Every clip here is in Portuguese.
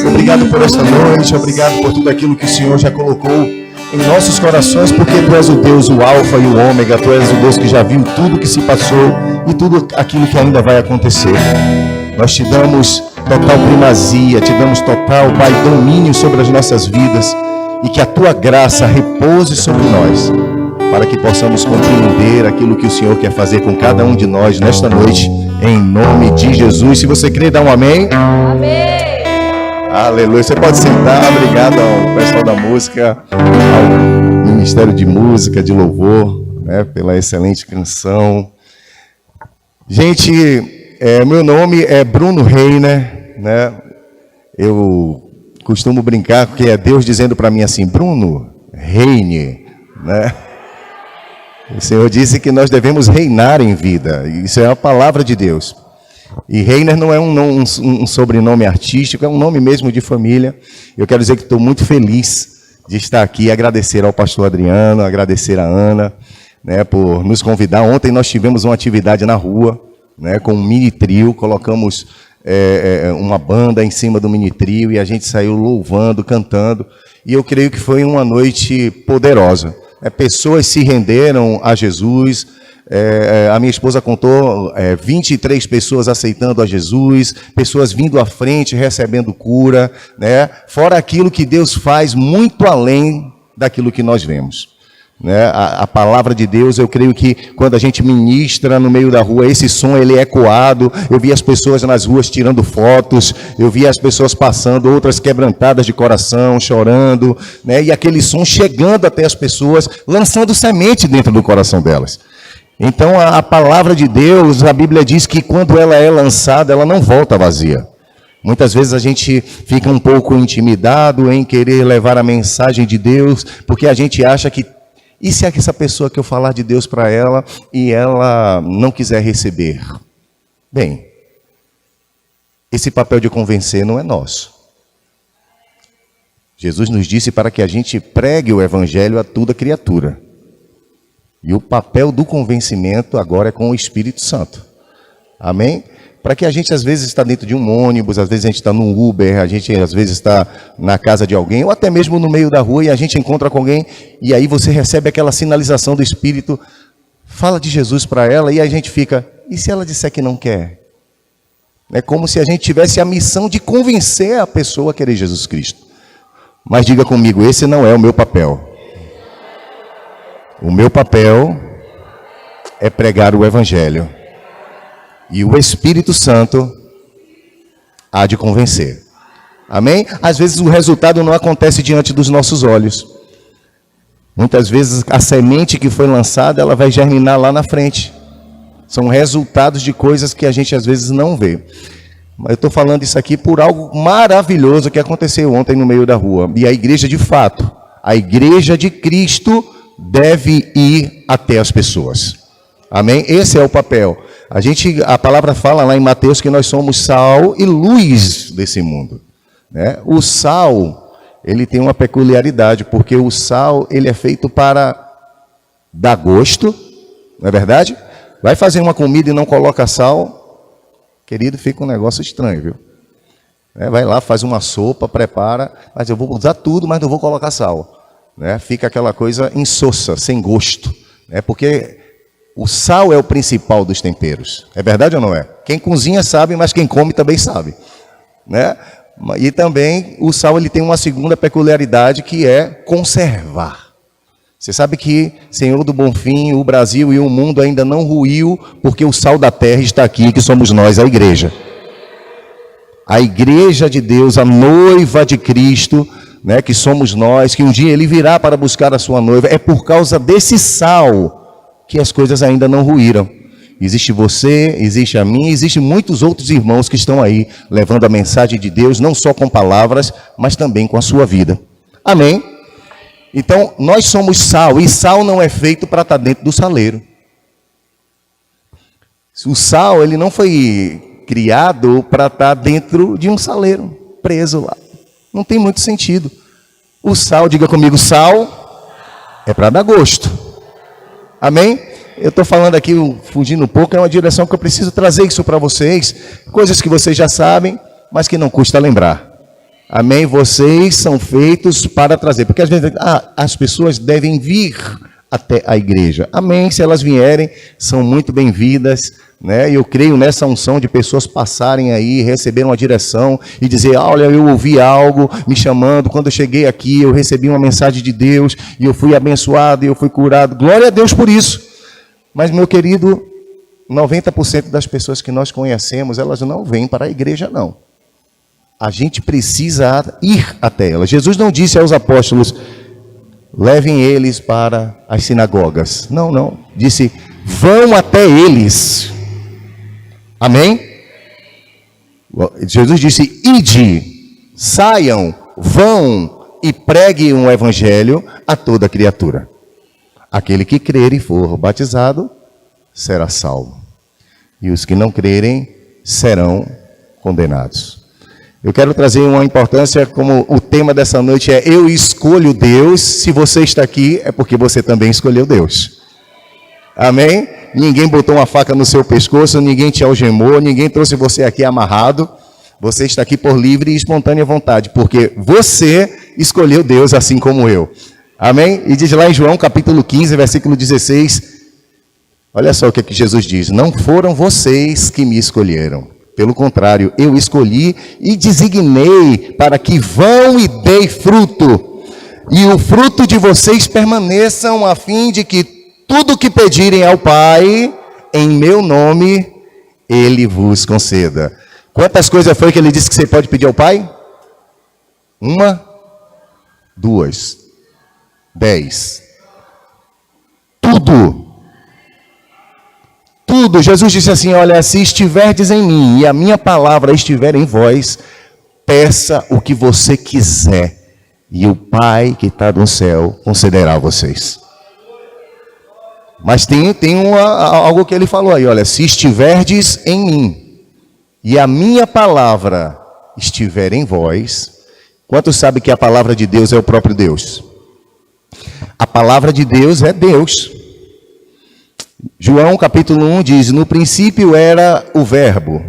Obrigado por essa noite, obrigado por tudo aquilo que o Senhor já colocou em nossos corações, porque Tu és o Deus, o Alfa e o Ômega, Tu és o Deus que já viu tudo que se passou e tudo aquilo que ainda vai acontecer. Nós Te damos total primazia, Te damos total, Pai, domínio sobre as nossas vidas e que a Tua graça repouse sobre nós, para que possamos compreender aquilo que o Senhor quer fazer com cada um de nós nesta noite, em nome de Jesus. Se você crê, dá um amém. Amém. Aleluia. Você pode sentar. Obrigado ao pessoal da música, ao Ministério de Música, de Louvor, né, pela excelente canção. Gente, meu nome é Bruno Reiner, né? Eu costumo brincar que é Deus dizendo para mim assim: Bruno, reine, né? O Senhor disse que nós devemos reinar em vida. Isso é a palavra de Deus. E Reiner não é um sobrenome artístico, é um nome mesmo de família. Eu quero dizer que estou muito feliz de estar aqui, agradecer ao pastor Adriano, agradecer a Ana, né, por nos convidar. Ontem nós tivemos uma atividade na rua, né, com um mini trio, colocamos uma banda em cima do mini trio e a gente saiu louvando, cantando. E eu creio que foi uma noite poderosa. Pessoas se renderam a Jesus. A minha esposa contou 23 pessoas aceitando a Jesus, pessoas vindo à frente, recebendo cura, né? Fora aquilo que Deus faz muito além daquilo que nós vemos, né? A palavra de Deus, eu creio que quando a gente ministra no meio da rua, esse som ele é ecoado. Eu vi as pessoas nas ruas tirando fotos, eu vi as pessoas passando, outras quebrantadas de coração, chorando, né? E aquele som chegando até as pessoas, lançando semente dentro do coração delas. Então a palavra de Deus, a Bíblia diz que quando ela é lançada, ela não volta vazia. Muitas vezes a gente fica um pouco intimidado em querer levar a mensagem de Deus, porque a gente acha que, e se é que essa pessoa que eu falar de Deus para ela e ela não quiser receber? Bem, esse papel de convencer não é nosso. Jesus nos disse para que a gente pregue o evangelho a toda criatura. E o papel do convencimento agora é com o Espírito Santo. Amém? Para que a gente às vezes está dentro de um ônibus, às vezes a gente está no Uber, a gente às vezes está na casa de alguém, ou até mesmo no meio da rua e a gente encontra com alguém e aí você recebe aquela sinalização do Espírito, fala de Jesus para ela e a gente fica, e se ela disser que não quer? É como se a gente tivesse a missão de convencer a pessoa a querer Jesus Cristo. Mas diga comigo, esse não é o meu papel. O meu papel é pregar o Evangelho. E o Espírito Santo há de convencer. Amém? Às vezes o resultado não acontece diante dos nossos olhos. Muitas vezes a semente que foi lançada, ela vai germinar lá na frente. São resultados de coisas que a gente às vezes não vê. Mas eu estou falando isso aqui por algo maravilhoso que aconteceu ontem no meio da rua. E a igreja de fato, a igreja de Cristo deve ir até as pessoas. Amém? Esse é o papel. A palavra fala lá em Mateus que nós somos sal e luz desse mundo, né? O sal, ele tem uma peculiaridade, porque o sal, ele é feito para dar gosto, não é verdade? Vai fazer uma comida e não coloca sal, querido, fica um negócio estranho, viu? Vai lá, faz uma sopa, prepara, mas eu vou usar tudo, mas não vou colocar sal. Fica aquela coisa insossa, sem gosto, porque o sal é o principal dos temperos. É verdade ou não é? Quem cozinha sabe, mas quem come também sabe, né? E também o sal ele tem uma segunda peculiaridade, que é conservar. Você sabe que, Senhor do Bonfim, o Brasil e o mundo ainda não ruiu, porque o sal da terra está aqui, que somos nós, a igreja. A igreja de Deus, a noiva de Cristo, né, que somos nós, que um dia ele virá para buscar a sua noiva. É por causa desse sal que as coisas ainda não ruíram. Existe você, existe a mim, existe muitos outros irmãos que estão aí levando a mensagem de Deus, não só com palavras, mas também com a sua vida. Amém? Então, nós somos sal, e sal não é feito para estar dentro do saleiro. O sal, ele não foi criado para estar dentro de um saleiro, preso lá. Não tem muito sentido. O sal, diga comigo, sal é para dar gosto. Amém? Eu estou falando aqui, fugindo um pouco, é uma direção que eu preciso trazer isso para vocês. Coisas que vocês já sabem, mas que não custa lembrar. Amém? Vocês são feitos para trazer. Porque às vezes as pessoas devem vir até a igreja. Amém? Se elas vierem, são muito bem-vindas. Né? Eu creio nessa unção de pessoas passarem aí, receber uma direção e dizer, olha, eu ouvi algo me chamando, quando eu cheguei aqui, eu recebi uma mensagem de Deus, e eu fui abençoado, e eu fui curado, glória a Deus por isso. Mas, meu querido, 90% das pessoas que nós conhecemos, elas não vêm para a igreja, não. A gente precisa ir até elas. Jesus não disse aos apóstolos, levem eles para as sinagogas. Não, não. Disse, vão até eles. Amém? Jesus disse, ide, saiam, vão e preguem o evangelho a toda criatura. Aquele que crer e for batizado, será salvo. E os que não crerem, serão condenados. Eu quero trazer uma importância, como o tema dessa noite é, eu escolho Deus. Se você está aqui, é porque você também escolheu Deus. Amém? Ninguém botou uma faca no seu pescoço, ninguém te algemou, ninguém trouxe você aqui amarrado. Você está aqui por livre e espontânea vontade, porque você escolheu Deus assim como eu. Amém? E diz lá em João capítulo 15, versículo 16, olha só o que Jesus diz, não foram vocês que me escolheram, pelo contrário, eu escolhi e designei para que vão e deem fruto, e o fruto de vocês permaneçam, a fim de que tudo o que pedirem ao Pai, em meu nome, Ele vos conceda. Quantas coisas foi que Ele disse que você pode pedir ao Pai? 1, 2, 10. Tudo. Tudo. Jesus disse assim, olha, se estiverdes em mim e a minha palavra estiver em vós, peça o que você quiser, e o Pai que está no céu concederá a vocês. Mas tem algo que ele falou aí, olha, se estiverdes em mim e a minha palavra estiver em vós, quantos sabem que a palavra de Deus é o próprio Deus? A palavra de Deus é Deus. João capítulo 1 diz, no princípio era o verbo,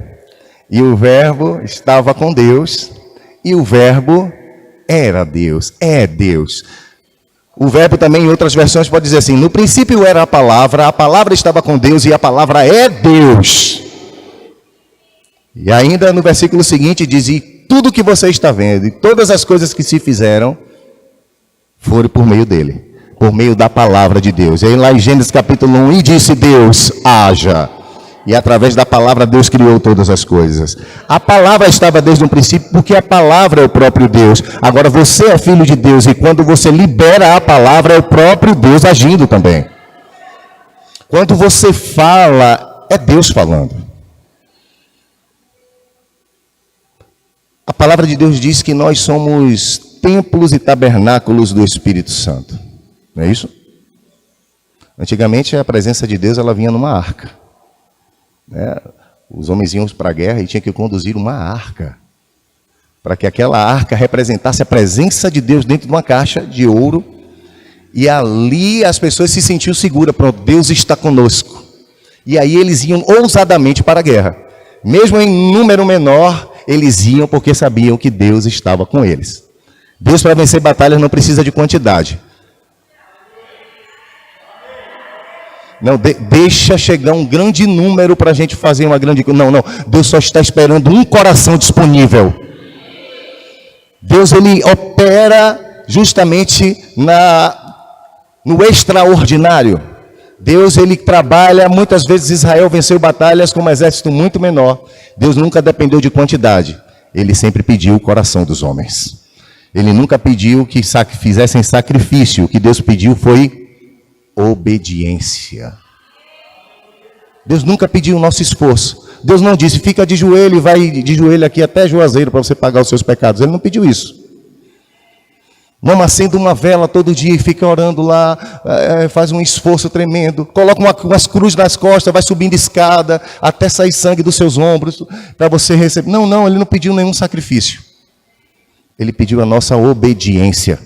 e o verbo estava com Deus, e o verbo era Deus, é Deus. O verbo também, em outras versões, pode dizer assim, no princípio era a palavra estava com Deus e a palavra é Deus. E ainda no versículo seguinte diz, e tudo que você está vendo, e todas as coisas que se fizeram, foram por meio dele, por meio da palavra de Deus. E aí lá em Gênesis capítulo 1, e disse Deus, haja. E através da palavra Deus criou todas as coisas. A palavra estava desde o princípio, porque a palavra é o próprio Deus. Agora você é filho de Deus, e quando você libera a palavra, é o próprio Deus agindo também. Quando você fala, é Deus falando. A palavra de Deus diz que nós somos templos e tabernáculos do Espírito Santo. Não é isso? Antigamente a presença de Deus ela vinha numa arca. Né? Os homens iam para a guerra e tinham que conduzir uma arca, para que aquela arca representasse a presença de Deus dentro de uma caixa de ouro, e ali as pessoas se sentiam seguras, pronto, Deus está conosco. E aí eles iam ousadamente para a guerra, mesmo em número menor, eles iam porque sabiam que Deus estava com eles. Deus, para vencer batalhas, não precisa de quantidade. Não, deixa chegar um grande número para a gente fazer uma grande coisa. Não, Deus só está esperando um coração disponível. Deus, ele opera justamente no extraordinário. Deus, ele trabalha, muitas vezes Israel venceu batalhas com um exército muito menor. Deus nunca dependeu de quantidade. Ele sempre pediu o coração dos homens. Ele nunca pediu que fizessem sacrifício. O que Deus pediu foi obediência. Deus nunca pediu o nosso esforço. Deus não disse, fica de joelho e vai de joelho aqui até Juazeiro para você pagar os seus pecados. Ele não pediu isso. Não acenda uma vela todo dia e fica orando lá, faz um esforço tremendo, coloca umas cruzes nas costas, vai subindo escada, até sair sangue dos seus ombros, para você receber. Não, ele não pediu nenhum sacrifício. Ele pediu a nossa obediência.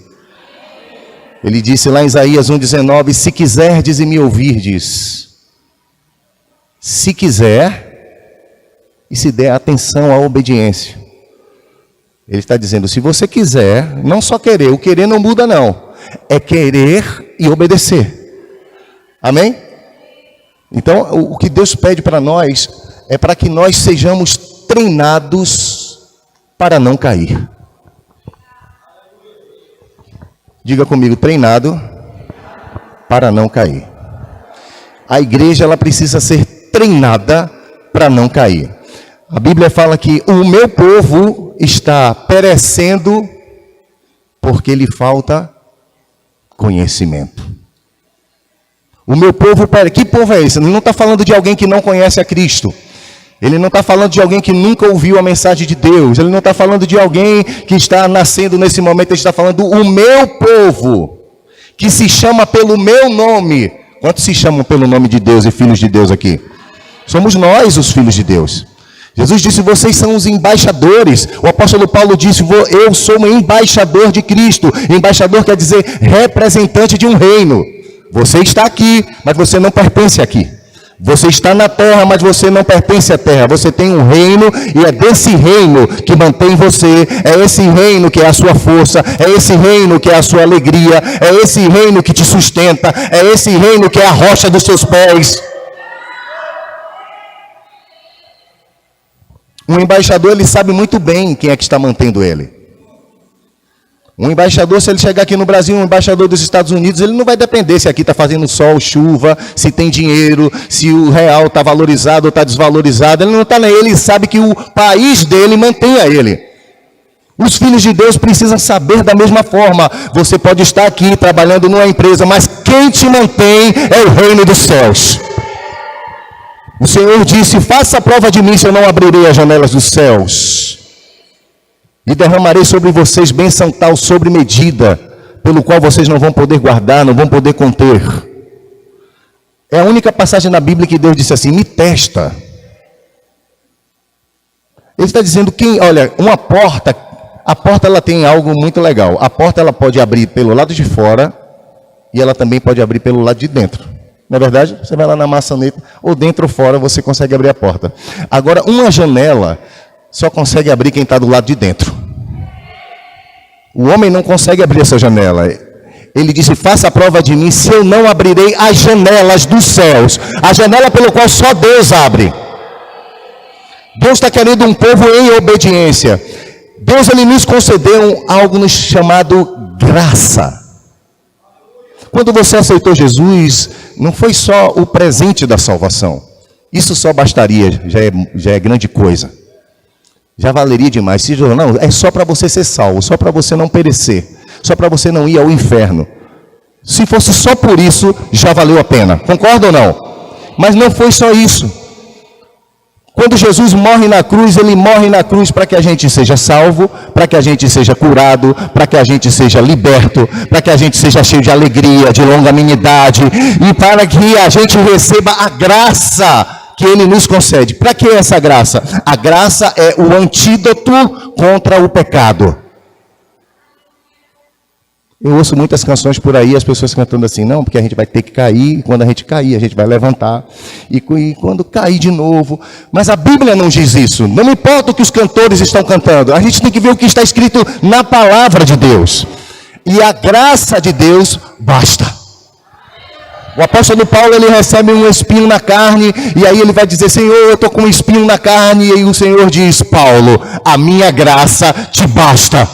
Ele disse lá em Isaías 1,19, se quiserdes e me ouvirdes, se quiser, e se der atenção à obediência. Ele está dizendo, se você quiser, não só querer, o querer não muda não, é querer e obedecer. Amém? Então, o que Deus pede para nós é para que nós sejamos treinados para não cair. Diga comigo, treinado para não cair. A igreja, ela precisa ser treinada para não cair. A Bíblia fala que o meu povo está perecendo porque lhe falta conhecimento. O meu povo, que povo é esse? Ele não está falando de alguém que não conhece a Cristo. Ele não está falando de alguém que nunca ouviu a mensagem de Deus. Ele não está falando de alguém que está nascendo nesse momento. Ele está falando o meu povo, que se chama pelo meu nome. Quantos se chamam pelo nome de Deus e filhos de Deus aqui? Somos nós os filhos de Deus. Jesus disse, vocês são os embaixadores. O apóstolo Paulo disse, eu sou um embaixador de Cristo. Embaixador quer dizer representante de um reino. Você está aqui, mas você não pertence aqui. Você está na terra, mas você não pertence à terra. Você tem um reino e é desse reino que mantém você. É esse reino que é a sua força. É esse reino que é a sua alegria. É esse reino que te sustenta. É esse reino que é a rocha dos seus pés. Um embaixador, ele sabe muito bem quem é que está mantendo ele. Um embaixador, se ele chegar aqui no Brasil, um embaixador dos Estados Unidos, ele não vai depender se aqui está fazendo sol, chuva, se tem dinheiro, se o real está valorizado ou está desvalorizado. Ele não está nem, ele sabe que o país dele mantém a ele. Os filhos de Deus precisam saber da mesma forma. Você pode estar aqui trabalhando numa empresa, mas quem te mantém é o reino dos céus. O Senhor disse, faça a prova de mim se eu não abrirei as janelas dos céus. E derramarei sobre vocês bênção tal sobre medida, pelo qual vocês não vão poder guardar, não vão poder conter. É a única passagem na Bíblia que Deus disse assim, me testa. Ele está dizendo, olha, uma porta, a porta ela tem algo muito legal. A porta ela pode abrir pelo lado de fora e ela também pode abrir pelo lado de dentro. Não é verdade? Você vai lá na maçaneta, ou dentro ou fora você consegue abrir a porta. Agora, uma janela só consegue abrir quem está do lado de dentro. O homem não consegue abrir essa janela. Ele disse, faça a prova de mim, se eu não abrirei as janelas dos céus. A janela pelo qual só Deus abre. Deus está querendo um povo em obediência. Deus, ele nos concedeu algo chamado graça. Quando você aceitou Jesus, não foi só o presente da salvação. Isso só bastaria, já é grande coisa. Já valeria demais. Se não, é só para você ser salvo, só para você não perecer, só para você não ir ao inferno. Se fosse só por isso, já valeu a pena. Concorda ou não? Mas não foi só isso. Quando Jesus morre na cruz, ele morre na cruz para que a gente seja salvo, para que a gente seja curado, para que a gente seja liberto, para que a gente seja cheio de alegria, de longanimidade e para que a gente receba a graça que ele nos concede. Para que essa graça? A graça é o antídoto contra o pecado. Eu ouço muitas canções por aí, as pessoas cantando assim, não, porque a gente vai ter que cair, e quando a gente cair, a gente vai levantar, e quando cair de novo. Mas a Bíblia não diz isso. Não importa o que os cantores estão cantando, a gente tem que ver o que está escrito na palavra de Deus. E a graça de Deus basta. O apóstolo Paulo, ele recebe um espinho na carne, e aí ele vai dizer, Senhor, eu estou com um espinho na carne, e aí o Senhor diz, Paulo, a minha graça te basta.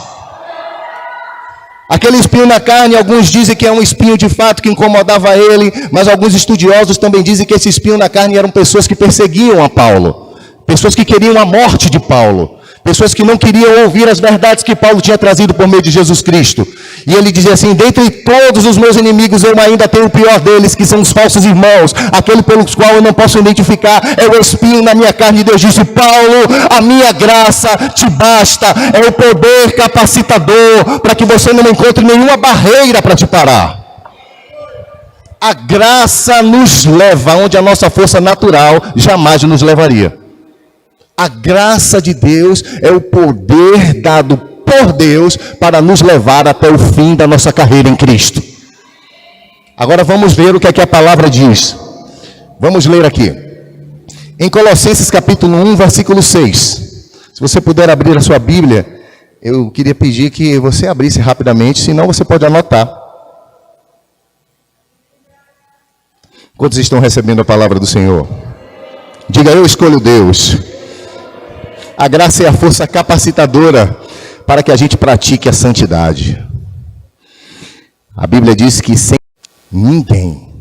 Aquele espinho na carne, alguns dizem que é um espinho de fato que incomodava ele, mas alguns estudiosos também dizem que esse espinho na carne eram pessoas que perseguiam a Paulo, pessoas que queriam a morte de Paulo, pessoas que não queriam ouvir as verdades que Paulo tinha trazido por meio de Jesus Cristo. E ele dizia assim, dentre todos os meus inimigos, eu ainda tenho o pior deles, que são os falsos irmãos, aquele pelos qual eu não posso identificar, é o espinho na minha carne. E Deus disse, Paulo, a minha graça te basta, é o poder capacitador, para que você não encontre nenhuma barreira para te parar. A graça nos leva onde a nossa força natural jamais nos levaria. A graça de Deus é o poder dado por Deus para nos levar até o fim da nossa carreira em Cristo. Agora vamos ver o que é que a palavra diz. Vamos ler aqui. Em Colossenses capítulo 1, versículo 6. Se você puder abrir a sua Bíblia, eu queria pedir que você abrisse rapidamente, senão você pode anotar. Quantos estão recebendo a palavra do Senhor? Diga, eu escolho Deus. A graça é a força capacitadora para que a gente pratique a santidade. A Bíblia diz que sem ninguém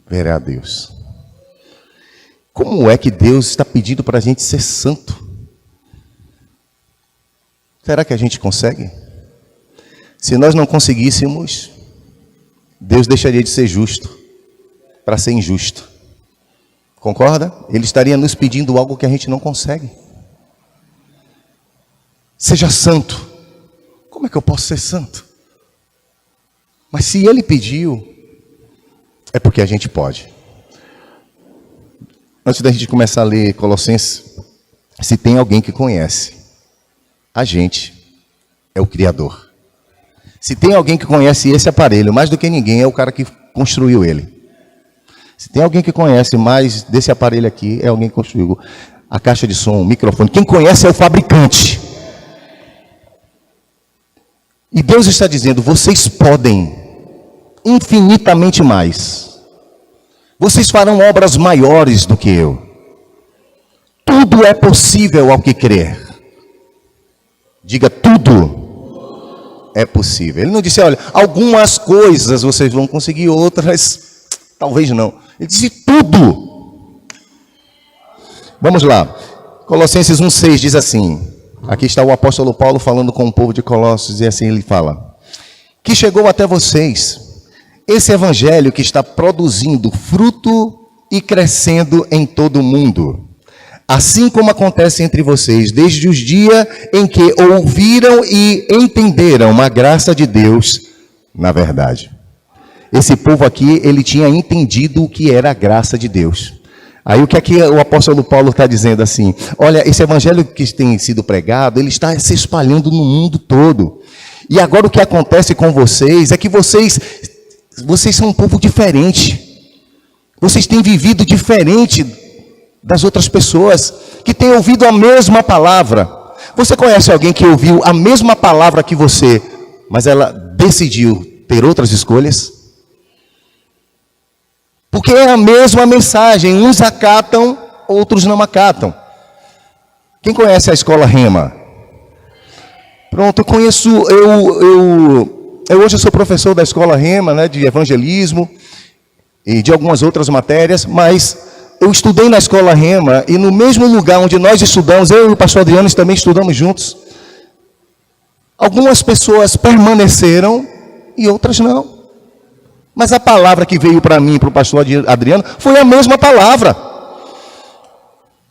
verá a Deus. Como é que Deus está pedindo para a gente ser santo? Será que a gente consegue? Se nós não conseguíssemos, Deus deixaria de ser justo para ser injusto. Concorda? Ele estaria nos pedindo algo que a gente não consegue. Seja santo. Como é que eu posso ser santo? Mas se Ele pediu, é porque a gente pode. Antes da gente começar a ler Colossenses, se tem alguém que conhece, a gente é o Criador. Se tem alguém que conhece esse aparelho mais do que ninguém, é o cara que construiu ele. Se tem alguém que conhece mais desse aparelho aqui, é alguém que construiu a caixa de som, o microfone. Quem conhece é o fabricante. E Deus está dizendo, vocês podem infinitamente mais. Vocês farão obras maiores do que eu. Tudo é possível ao que crer. Diga, tudo é possível. Ele não disse, olha, algumas coisas vocês vão conseguir, outras talvez não. Ele disse tudo. Vamos lá. Colossenses 1,6 diz assim. Aqui está o apóstolo Paulo falando com o povo de Colossos e assim ele fala. Que chegou até vocês esse evangelho que está produzindo fruto e crescendo em todo o mundo. Assim como acontece entre vocês, desde os dias em que ouviram e entenderam a graça de Deus na verdade. Esse povo aqui, ele tinha entendido o que era a graça de Deus. Aí o que é que o apóstolo Paulo está dizendo assim? Olha, esse evangelho que tem sido pregado, ele está se espalhando no mundo todo. E agora o que acontece com vocês é que vocês são um povo diferente. Vocês têm vivido diferente das outras pessoas que têm ouvido a mesma palavra. Você conhece alguém que ouviu a mesma palavra que você, mas ela decidiu ter outras escolhas? Porque é a mesma mensagem, uns acatam, outros não acatam. Quem conhece a escola Rema? Pronto, eu conheço, hoje eu sou professor da escola Rema, né, de evangelismo e de algumas outras matérias, mas eu estudei na escola Rema e no mesmo lugar onde nós estudamos, eu e o pastor Adriano também estudamos juntos. Algumas pessoas permaneceram e outras não. Mas a palavra que veio para mim e para o pastor Adriano foi a mesma palavra.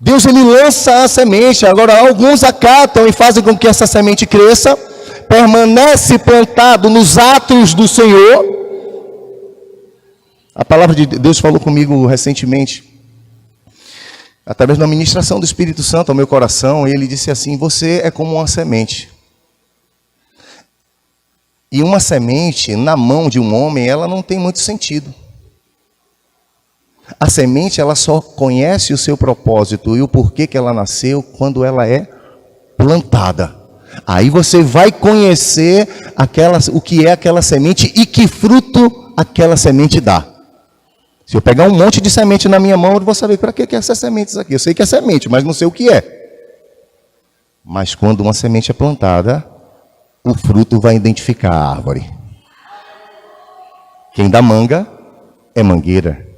Deus, ele lança a semente. Agora, alguns acatam e fazem com que essa semente cresça, permanece plantado nos atos do Senhor. A palavra de Deus falou comigo recentemente, através da ministração do Espírito Santo ao meu coração, e ele disse assim, você é como uma semente. E uma semente na mão de um homem, ela não tem muito sentido. A semente, ela só conhece o seu propósito e o porquê que ela nasceu quando ela é plantada. Aí você vai conhecer o que é aquela semente e que fruto aquela semente dá. Se eu pegar um monte de semente na minha mão, eu vou saber para que é essas sementes aqui. Eu sei que é semente, mas não sei o que é. Mas quando uma semente é plantada, o fruto vai identificar a árvore. Quem dá manga é mangueira.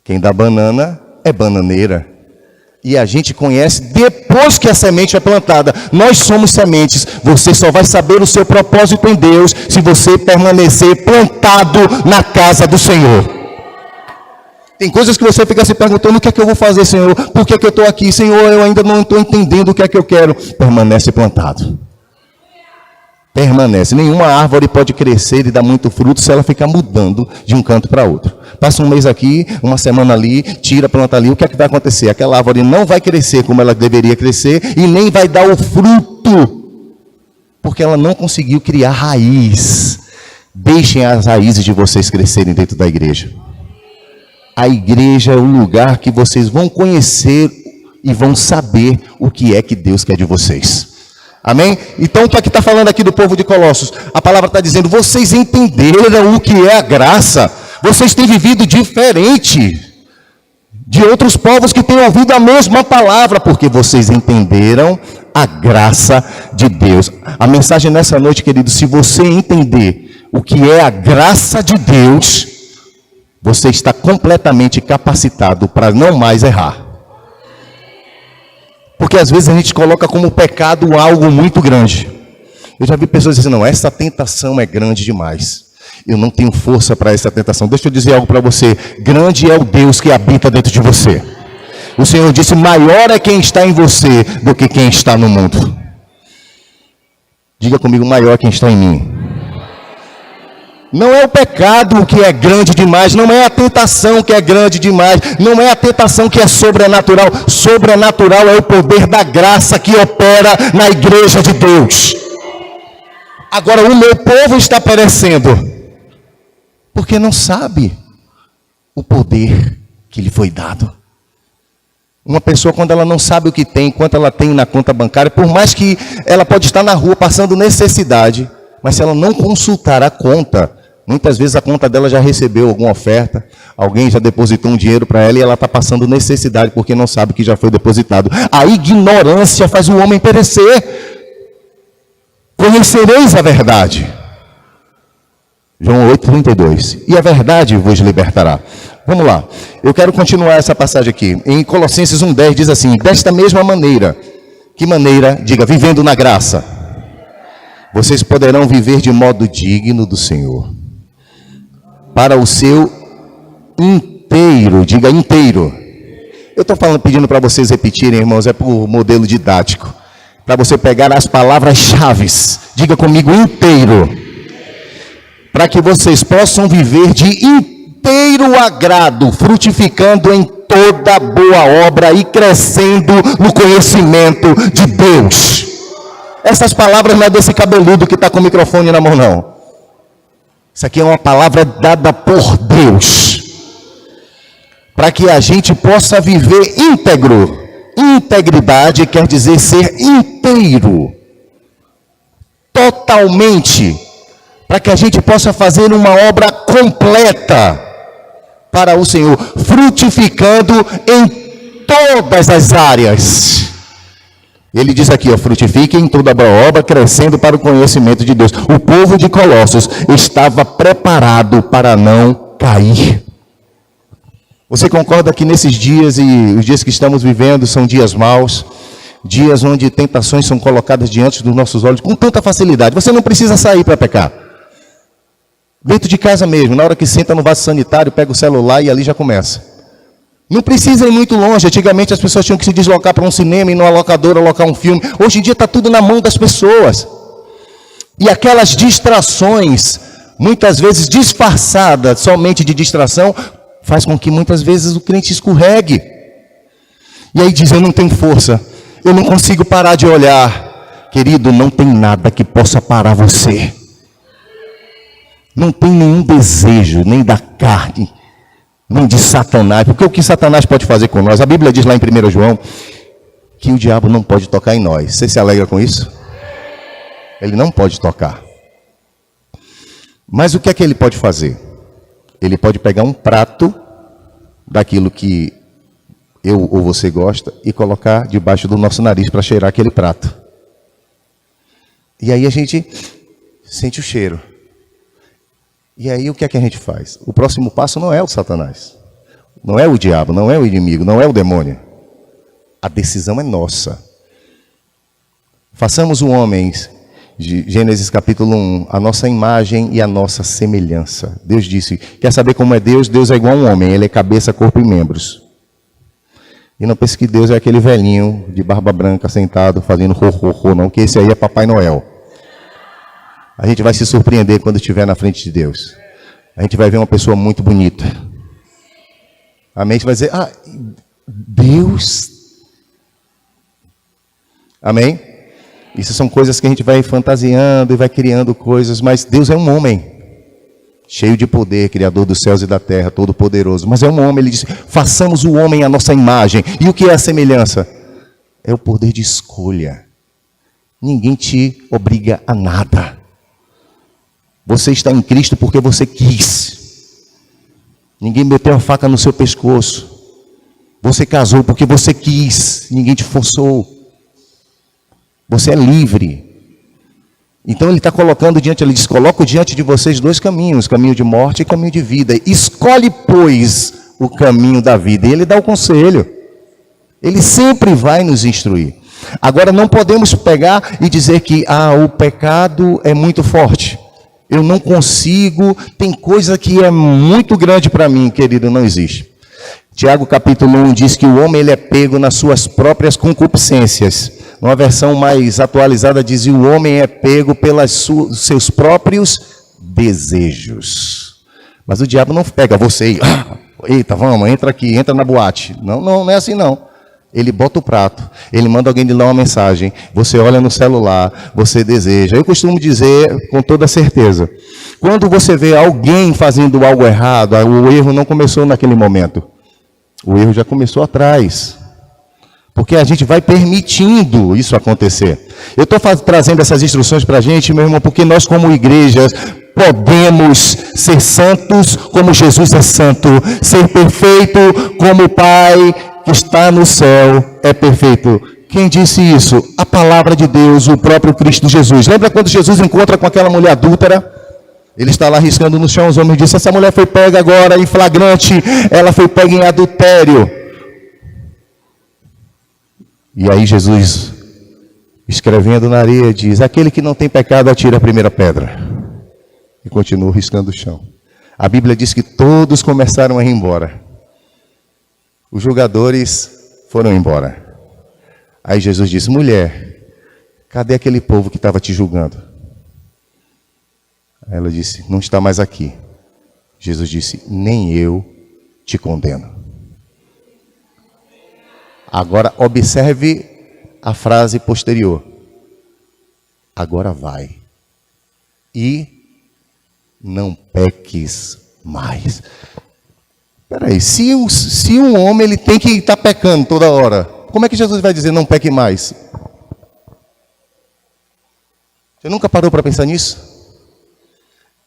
Quem dá banana é bananeira. E a gente conhece depois que a semente é plantada. Nós somos sementes. Você só vai saber o seu propósito em Deus se você permanecer plantado na casa do Senhor. Tem coisas que você fica se perguntando, o que é que eu vou fazer, Senhor? Por que é que eu estou aqui? Senhor, eu ainda não estou entendendo o que é que eu quero. Permanece plantado. Permanece. Nenhuma árvore pode crescer e dar muito fruto se ela ficar mudando de um canto para outro. Passa um mês aqui, uma semana ali, tira, planta ali. O que é que vai acontecer? Aquela árvore não vai crescer como ela deveria crescer e nem vai dar o fruto, porque ela não conseguiu criar raiz. Deixem as raízes de vocês crescerem dentro da igreja. A igreja é o lugar que vocês vão conhecer e vão saber o que é que Deus quer de vocês. Amém? Então, para que está falando aqui do povo de Colossos? A palavra está dizendo, vocês entenderam o que é a graça. Vocês têm vivido diferente de outros povos que têm ouvido a mesma palavra, porque vocês entenderam a graça de Deus. A mensagem nessa noite, querido, se você entender o que é a graça de Deus, você está completamente capacitado para não mais errar. Porque às vezes a gente coloca como pecado algo muito grande. Eu já vi pessoas dizendo, não, essa tentação é grande demais. Eu não tenho força para essa tentação. Deixa eu dizer algo para você. Grande é o Deus que habita dentro de você. O Senhor disse, maior é quem está em você do que quem está no mundo. Diga comigo, maior é quem está em mim. Não é o pecado que é grande demais, não é a tentação que é grande demais, não é a tentação que é sobrenatural. Sobrenatural é o poder da graça que opera na igreja de Deus. Agora, o meu povo está perecendo, porque não sabe o poder que lhe foi dado. Uma pessoa, quando ela não sabe o que tem, quanto ela tem na conta bancária, por mais que ela pode estar na rua passando necessidade, mas se ela não consultar a conta, muitas vezes a conta dela já recebeu alguma oferta, alguém já depositou um dinheiro para ela e ela está passando necessidade porque não sabe que já foi depositado. A ignorância faz o homem perecer. Conhecereis a verdade. João 8,32. E a verdade vos libertará. Vamos lá. Eu quero continuar essa passagem aqui. Em Colossenses 1,10 diz assim, desta mesma maneira. Que maneira? Diga, vivendo na graça. Vocês poderão viver de modo digno do Senhor. Para o seu inteiro, diga inteiro. Eu estou pedindo para vocês repetirem, irmãos, é por modelo didático. Para você pegar as palavras-chave, diga comigo inteiro. Para que vocês possam viver de inteiro agrado, frutificando em toda boa obra e crescendo no conhecimento de Deus. Essas palavras não é desse cabeludo que está com o microfone na mão, não. Isso aqui é uma palavra dada por Deus. Para que a gente possa viver íntegro. Integridade quer dizer ser inteiro. Totalmente. Para que a gente possa fazer uma obra completa para o Senhor. Frutificando em todas as áreas. Ele diz aqui, ó, frutifiquem em toda boa obra, crescendo para o conhecimento de Deus. O povo de Colossos estava preparado para não cair. Você concorda que nesses dias e os dias que estamos vivendo são dias maus, dias onde tentações são colocadas diante dos nossos olhos com tanta facilidade? Você não precisa sair para pecar. Dentro de casa mesmo, na hora que senta no vaso sanitário, pega o celular e ali já começa. Não precisa ir muito longe. Antigamente as pessoas tinham que se deslocar para um cinema, ir numa locadora, alocar um filme. Hoje em dia está tudo na mão das pessoas. E aquelas distrações, muitas vezes disfarçadas somente de distração, faz com que muitas vezes o crente escorregue. E aí diz, eu não tenho força, eu não consigo parar de olhar. Querido, não tem nada que possa parar você. Não tem nenhum desejo, nem da carne, nem de Satanás, porque o que Satanás pode fazer com nós? A Bíblia diz lá em 1 João, que o diabo não pode tocar em nós. Você se alegra com isso? Ele não pode tocar. Mas o que é que ele pode fazer? Ele pode pegar um prato, daquilo que eu ou você gosta, e colocar debaixo do nosso nariz para cheirar aquele prato. E aí a gente sente o cheiro. E aí o que é que a gente faz? O próximo passo não é o Satanás. Não é o diabo, não é o inimigo, não é o demônio. A decisão é nossa. Façamos o homem, de Gênesis capítulo 1, a nossa imagem e a nossa semelhança. Deus disse, quer saber como é Deus? Deus é igual a um homem, ele é cabeça, corpo e membros. E não pense que Deus é aquele velhinho de barba branca sentado fazendo ro, não, que esse aí é Papai Noel. A gente vai se surpreender quando estiver na frente de Deus. A gente vai ver uma pessoa muito bonita. A mente vai dizer, Deus. Amém? Isso são coisas que a gente vai fantasiando e vai criando coisas, mas Deus é um homem. Cheio de poder, criador dos céus e da terra, todo poderoso. Mas é um homem, ele disse, façamos o homem à nossa imagem. E o que é a semelhança? É o poder de escolha. Ninguém te obriga a nada. Você está em Cristo porque você quis. Ninguém meteu a faca no seu pescoço. Você casou porque você quis. Ninguém te forçou. Você é livre. Então ele está colocando diante, ele diz, coloco diante de vocês dois caminhos, caminho de morte e caminho de vida. Escolhe, pois, o caminho da vida. E ele dá o conselho. Ele sempre vai nos instruir. Agora não podemos pegar e dizer que o pecado é muito forte. Eu não consigo, tem coisa que é muito grande para mim, querido, não existe. Tiago capítulo 1 diz que o homem ele é pego nas suas próprias concupiscências. Uma versão mais atualizada diz que o homem é pego pelos seus próprios desejos. Mas o diabo não pega você e, eita, vamos, entra aqui, entra na boate. Não é assim não. Ele bota o prato, ele manda alguém lhe dar uma mensagem, você olha no celular, você deseja. Eu costumo dizer com toda certeza, quando você vê alguém fazendo algo errado, o erro não começou naquele momento. O erro já começou atrás. Porque a gente vai permitindo isso acontecer. Eu estou trazendo essas instruções para a gente, meu irmão, porque nós como igreja podemos ser santos como Jesus é santo, ser perfeito como o Pai que está no céu é perfeito. Quem disse isso? A palavra de Deus, o próprio Cristo Jesus. Lembra quando Jesus encontra com aquela mulher adúltera? Ele está lá riscando no chão, os homens dizem, essa mulher foi pega agora em flagrante, ela foi pega em adultério. E aí Jesus, escrevendo na areia, diz, aquele que não tem pecado, atira a primeira pedra. E continua riscando o chão. A Bíblia diz que todos começaram a ir embora. Os julgadores foram embora. Aí Jesus disse, mulher, cadê aquele povo que estava te julgando? Aí ela disse, não está mais aqui. Jesus disse, nem eu te condeno. Agora observe a frase posterior. Agora vai. E não peques mais. Espera aí, se um homem ele tem que estar pecando toda hora, como é que Jesus vai dizer não peque mais? Você nunca parou para pensar nisso?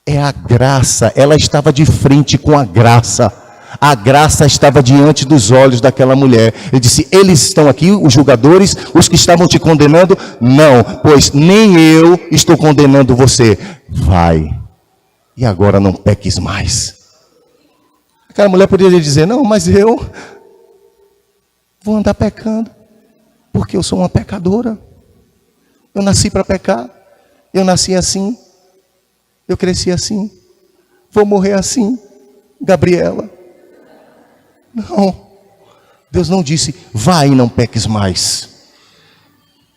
É a graça, ela estava de frente com a graça. A graça estava diante dos olhos daquela mulher. Ele disse, eles estão aqui, os julgadores, os que estavam te condenando? Não, pois nem eu estou condenando você. Vai, e agora não peques mais. Aquela mulher poderia dizer, não, mas eu vou andar pecando, porque eu sou uma pecadora. Eu nasci para pecar, eu nasci assim, eu cresci assim, vou morrer assim, Gabriela. Não, Deus não disse, vai e não peques mais.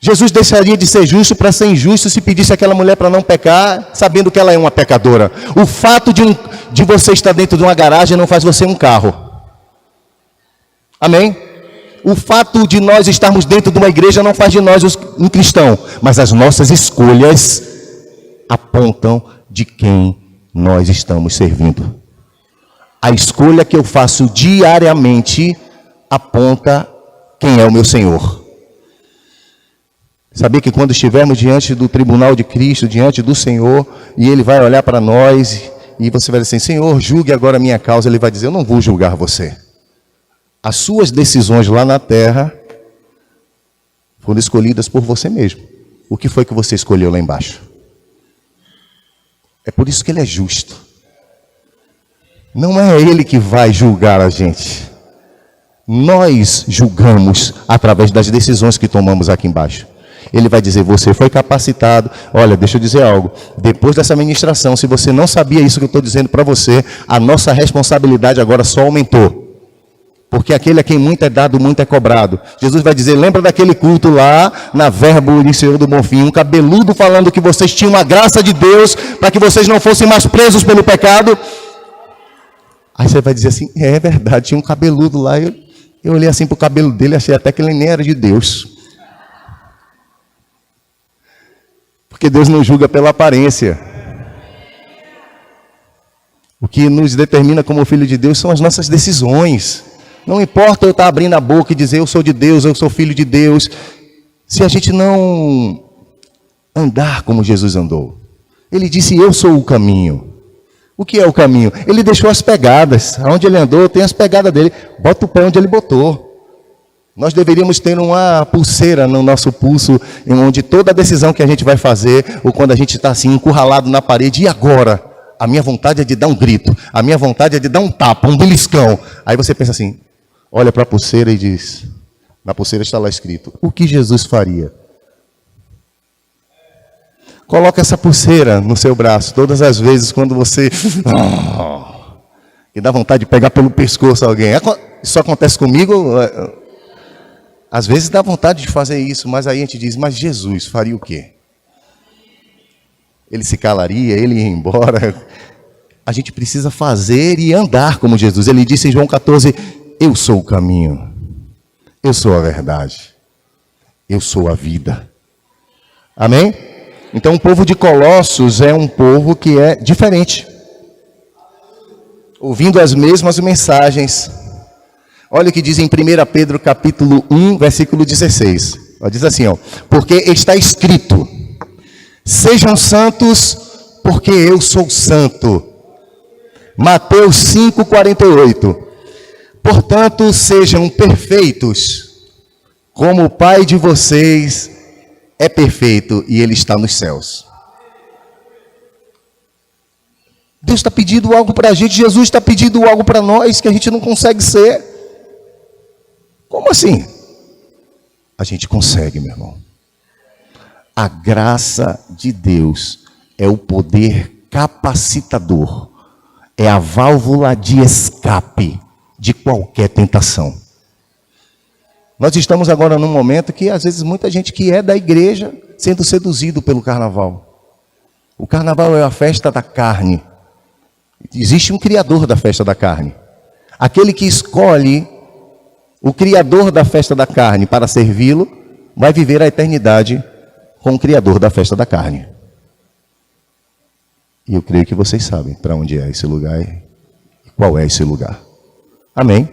Jesus deixaria de ser justo para ser injusto se pedisse àquela mulher para não pecar, sabendo que ela é uma pecadora. O fato de você estar dentro de uma garagem não faz você um carro. Amém? O fato de nós estarmos dentro de uma igreja não faz de nós um cristão. Mas as nossas escolhas apontam de quem nós estamos servindo. A escolha que eu faço diariamente aponta quem é o meu Senhor. Sabia que quando estivermos diante do tribunal de Cristo, diante do Senhor, e Ele vai olhar para nós, e você vai dizer assim, Senhor, julgue agora a minha causa. Ele vai dizer, eu não vou julgar você. As suas decisões lá na terra foram escolhidas por você mesmo. O que foi que você escolheu lá embaixo? É por isso que Ele é justo. Não é Ele que vai julgar a gente. Nós julgamos através das decisões que tomamos aqui embaixo. Ele vai dizer, você foi capacitado. Olha, deixa eu dizer algo. Depois dessa ministração, se você não sabia isso que eu estou dizendo para você, a nossa responsabilidade agora só aumentou. Porque aquele a quem muito é dado, muito é cobrado. Jesus vai dizer, lembra daquele culto lá, na Verbo de Senhor do Bonfim, um cabeludo falando que vocês tinham a graça de Deus, para que vocês não fossem mais presos pelo pecado. Aí você vai dizer assim, é verdade, tinha um cabeludo lá, eu olhei assim para o cabelo dele, achei até que ele nem era de Deus. Porque Deus não julga pela aparência. O que nos determina como filho de Deus são as nossas decisões. Não importa eu estar abrindo a boca e dizer eu sou de Deus, eu sou filho de Deus. Se a gente não andar como Jesus andou. Ele disse, eu sou o caminho. O que é o caminho? Ele deixou as pegadas. Onde ele andou, tem as pegadas dele. Bota o pé onde ele botou. Nós deveríamos ter uma pulseira no nosso pulso, onde toda decisão que a gente vai fazer, ou quando a gente está assim, encurralado na parede, e agora? A minha vontade é de dar um grito, a minha vontade é de dar um tapa, um beliscão. Aí você pensa assim, olha para a pulseira e diz, na pulseira está lá escrito, o que Jesus faria? Coloca essa pulseira no seu braço, todas as vezes quando você... e dá vontade de pegar pelo pescoço alguém. Isso acontece comigo... Às vezes dá vontade de fazer isso, mas aí a gente diz, mas Jesus faria o quê? Ele se calaria, ele ia embora. A gente precisa fazer e andar como Jesus. Ele disse em João 14, eu sou o caminho, eu sou a verdade, eu sou a vida. Amém? Então o povo de Colossos é um povo que é diferente. Ouvindo as mesmas mensagens. Olha o que diz em 1 Pedro capítulo 1, versículo 16. Diz assim, porque está escrito, sejam santos, porque eu sou santo. Mateus 5, 48. Portanto, sejam perfeitos, como o Pai de vocês é perfeito e Ele está nos céus. Deus está pedindo algo para a gente, Jesus está pedindo algo para nós que a gente não consegue ser. Como assim? A gente consegue, meu irmão. A graça de Deus é o poder capacitador, é a válvula de escape de qualquer tentação. Nós estamos agora num momento que às vezes muita gente que é da igreja sendo seduzido pelo carnaval. O carnaval é a festa da carne. Existe um criador da festa da carne. Aquele que escolhe o criador da festa da carne para servi-lo, vai viver a eternidade com o criador da festa da carne. E eu creio que vocês sabem para onde é esse lugar e qual é esse lugar. Amém?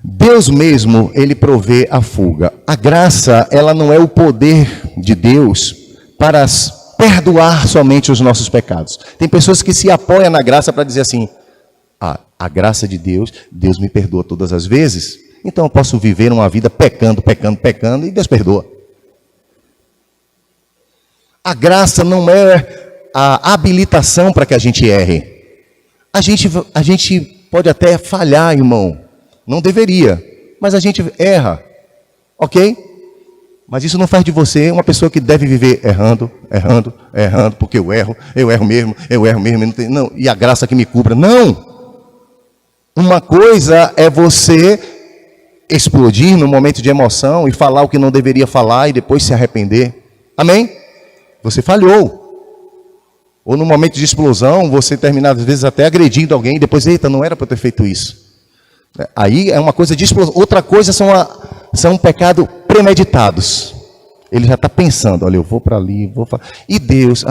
Deus mesmo, Ele provê a fuga. A graça, ela não é o poder de Deus para perdoar somente os nossos pecados. Tem pessoas que se apoiam na graça para dizer assim, a graça de Deus, Deus me perdoa todas as vezes, então eu posso viver uma vida pecando, e Deus perdoa. A graça não é a habilitação para que a gente erre. A gente pode até falhar, irmão, não deveria, mas a gente erra, ok? Mas isso não faz de você uma pessoa que deve viver errando, porque eu erro mesmo, não, e a graça que me cubra, não! Uma coisa é você explodir no momento de emoção e falar o que não deveria falar e depois se arrepender. Amém? Você falhou. Ou no momento de explosão, você terminar às vezes até agredindo alguém e depois, eita, não era para eu ter feito isso. Aí é uma coisa de explosão. Outra coisa são pecados premeditados. Ele já está pensando, olha, eu vou para ali, vou falar. E Deus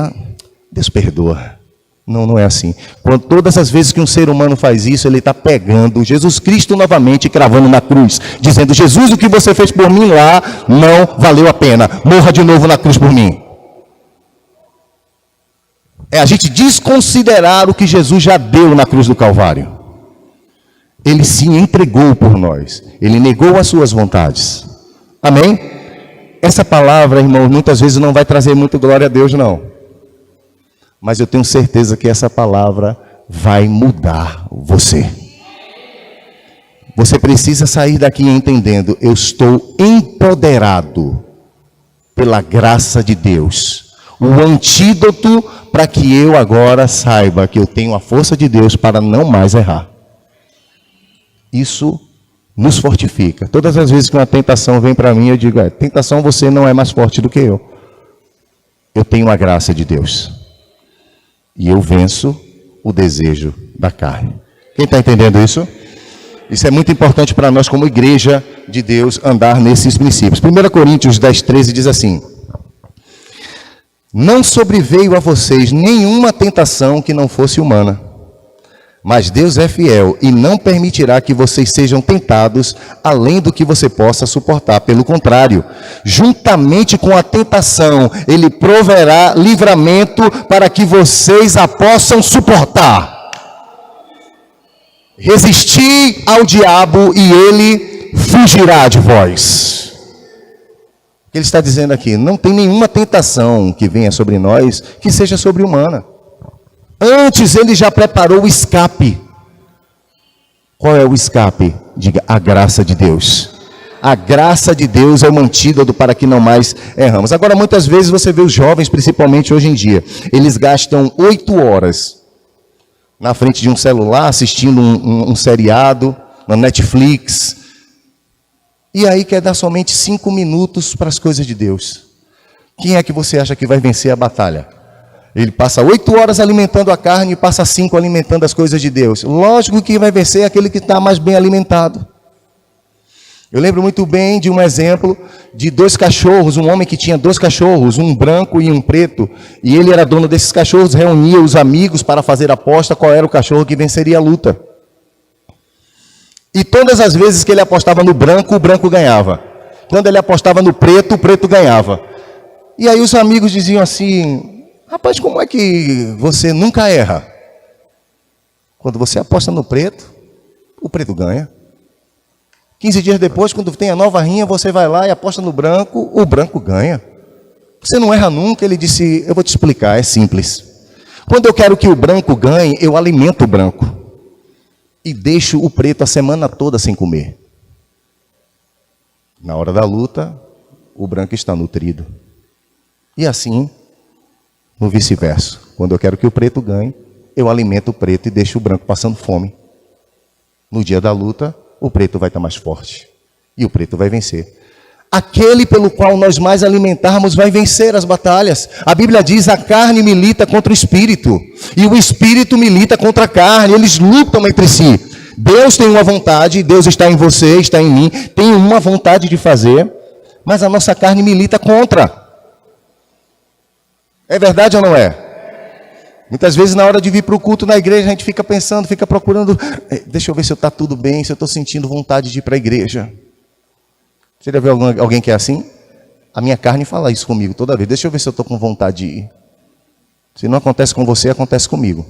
perdoa. Não é assim. Todas as vezes que um ser humano faz isso, ele está pegando Jesus Cristo novamente e cravando na cruz, dizendo, Jesus, o que você fez por mim lá não valeu a pena. Morra de novo na cruz por mim. É a gente desconsiderar o que Jesus já deu na cruz do Calvário. Ele se entregou por nós. Ele negou as suas vontades. Amém? Essa palavra, irmão, muitas vezes não vai trazer muito glória a Deus, não. Mas eu tenho certeza que essa palavra vai mudar você. Você precisa sair daqui entendendo, eu estou empoderado pela graça de Deus. O antídoto para que eu agora saiba que eu tenho a força de Deus para não mais errar. Isso nos fortifica. Todas as vezes que uma tentação vem para mim, eu digo, tentação, você não é mais forte do que eu. Eu tenho a graça de Deus. E eu venço o desejo da carne. Quem está entendendo isso? Isso é muito importante para nós como igreja de Deus andar nesses princípios. 1 Coríntios 10, 13 diz assim: não sobreveio a vocês nenhuma tentação que não fosse humana, Mas Deus é fiel e não permitirá que vocês sejam tentados além do que você possa suportar. Pelo contrário, juntamente com a tentação, Ele proverá livramento para que vocês a possam suportar. Resistir ao diabo e ele fugirá de vós. Ele está dizendo aqui, não tem nenhuma tentação que venha sobre nós que seja sobre-humana. Antes ele já preparou o escape. Qual é o escape? Diga, a graça de Deus. A graça de Deus é o antídoto para que não mais erramos. Agora, muitas vezes você vê os jovens, principalmente hoje em dia, eles gastam 8 horas na frente de um celular, assistindo um seriado, na Netflix, e aí quer dar somente 5 minutos para as coisas de Deus. Quem é que você acha que vai vencer a batalha? Ele passa 8 horas alimentando a carne e passa 5 alimentando as coisas de Deus. Lógico que vai vencer aquele que está mais bem alimentado. Eu lembro muito bem de um exemplo de 2 cachorros, um homem que tinha 2 cachorros, um branco e um preto, e ele era dono desses cachorros, reunia os amigos para fazer aposta qual era o cachorro que venceria a luta. E todas as vezes que ele apostava no branco, o branco ganhava. Quando ele apostava no preto, o preto ganhava. E aí os amigos diziam assim, rapaz, como é que você nunca erra? Quando você aposta no preto, o preto ganha. 15 dias depois, quando tem a nova rinha, você vai lá e aposta no branco, o branco ganha. Você não erra nunca. Ele disse, eu vou te explicar, é simples. Quando eu quero que o branco ganhe, eu alimento o branco. E deixo o preto a semana toda sem comer. Na hora da luta, o branco está nutrido. E assim, no vice-versa. Quando eu quero que o preto ganhe, eu alimento o preto e deixo o branco passando fome. No dia da luta, o preto vai estar mais forte. E o preto vai vencer. Aquele pelo qual nós mais alimentarmos vai vencer as batalhas. A Bíblia diz, a carne milita contra o espírito. E o espírito milita contra a carne. Eles lutam entre si. Deus tem uma vontade, Deus está em você, está em mim. Tem uma vontade de fazer, mas a nossa carne milita contra. É verdade ou não é? Muitas vezes na hora de vir para o culto na igreja, a gente fica pensando, fica procurando, deixa eu ver se eu está tudo bem, se eu estou sentindo vontade de ir para a igreja. Você já viu alguém que é assim? A minha carne fala isso comigo toda vez, deixa eu ver se eu estou com vontade de ir. Se não acontece com você, acontece comigo.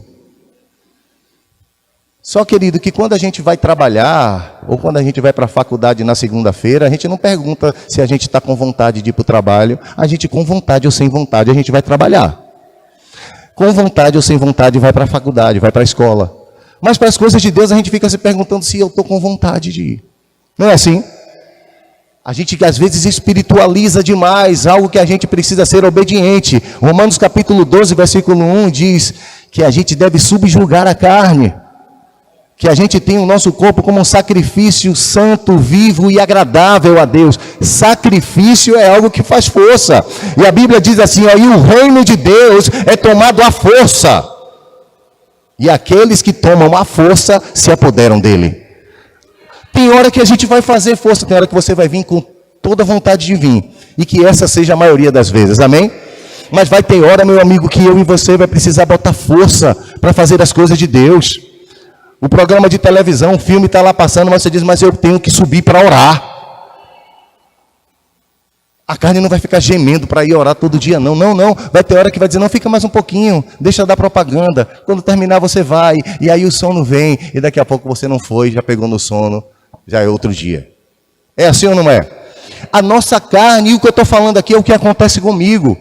Só, querido, que quando a gente vai trabalhar, ou quando a gente vai para a faculdade na segunda-feira, a gente não pergunta se a gente está com vontade de ir para o trabalho, a gente com vontade ou sem vontade, a gente vai trabalhar. Com vontade ou sem vontade, vai para a faculdade, vai para a escola. Mas para as coisas de Deus, a gente fica se perguntando se eu estou com vontade de ir. Não é assim? A gente às vezes espiritualiza demais algo que a gente precisa ser obediente. Romanos capítulo 12, versículo 1 diz que a gente deve subjugar a carne. Que a gente tem o nosso corpo como um sacrifício santo, vivo e agradável a Deus. Sacrifício é algo que faz força. E a Bíblia diz assim, ó, e o reino de Deus é tomado à força. E aqueles que tomam a força se apoderam dele. Tem hora que a gente vai fazer força, tem hora que você vai vir com toda a vontade de vir. E que essa seja a maioria das vezes, amém? Mas vai ter hora, meu amigo, que eu e você vai precisar botar força para fazer as coisas de Deus. O programa de televisão, o filme está lá passando, mas você diz, mas eu tenho que subir para orar. A carne não vai ficar gemendo para ir orar todo dia, não. Vai ter hora que vai dizer, não, fica mais um pouquinho, deixa eu dar propaganda. Quando terminar você vai, e aí o sono vem, e daqui a pouco você não foi, já pegou no sono, já é outro dia. É assim ou não é? A nossa carne, e o que eu estou falando aqui é o que acontece comigo.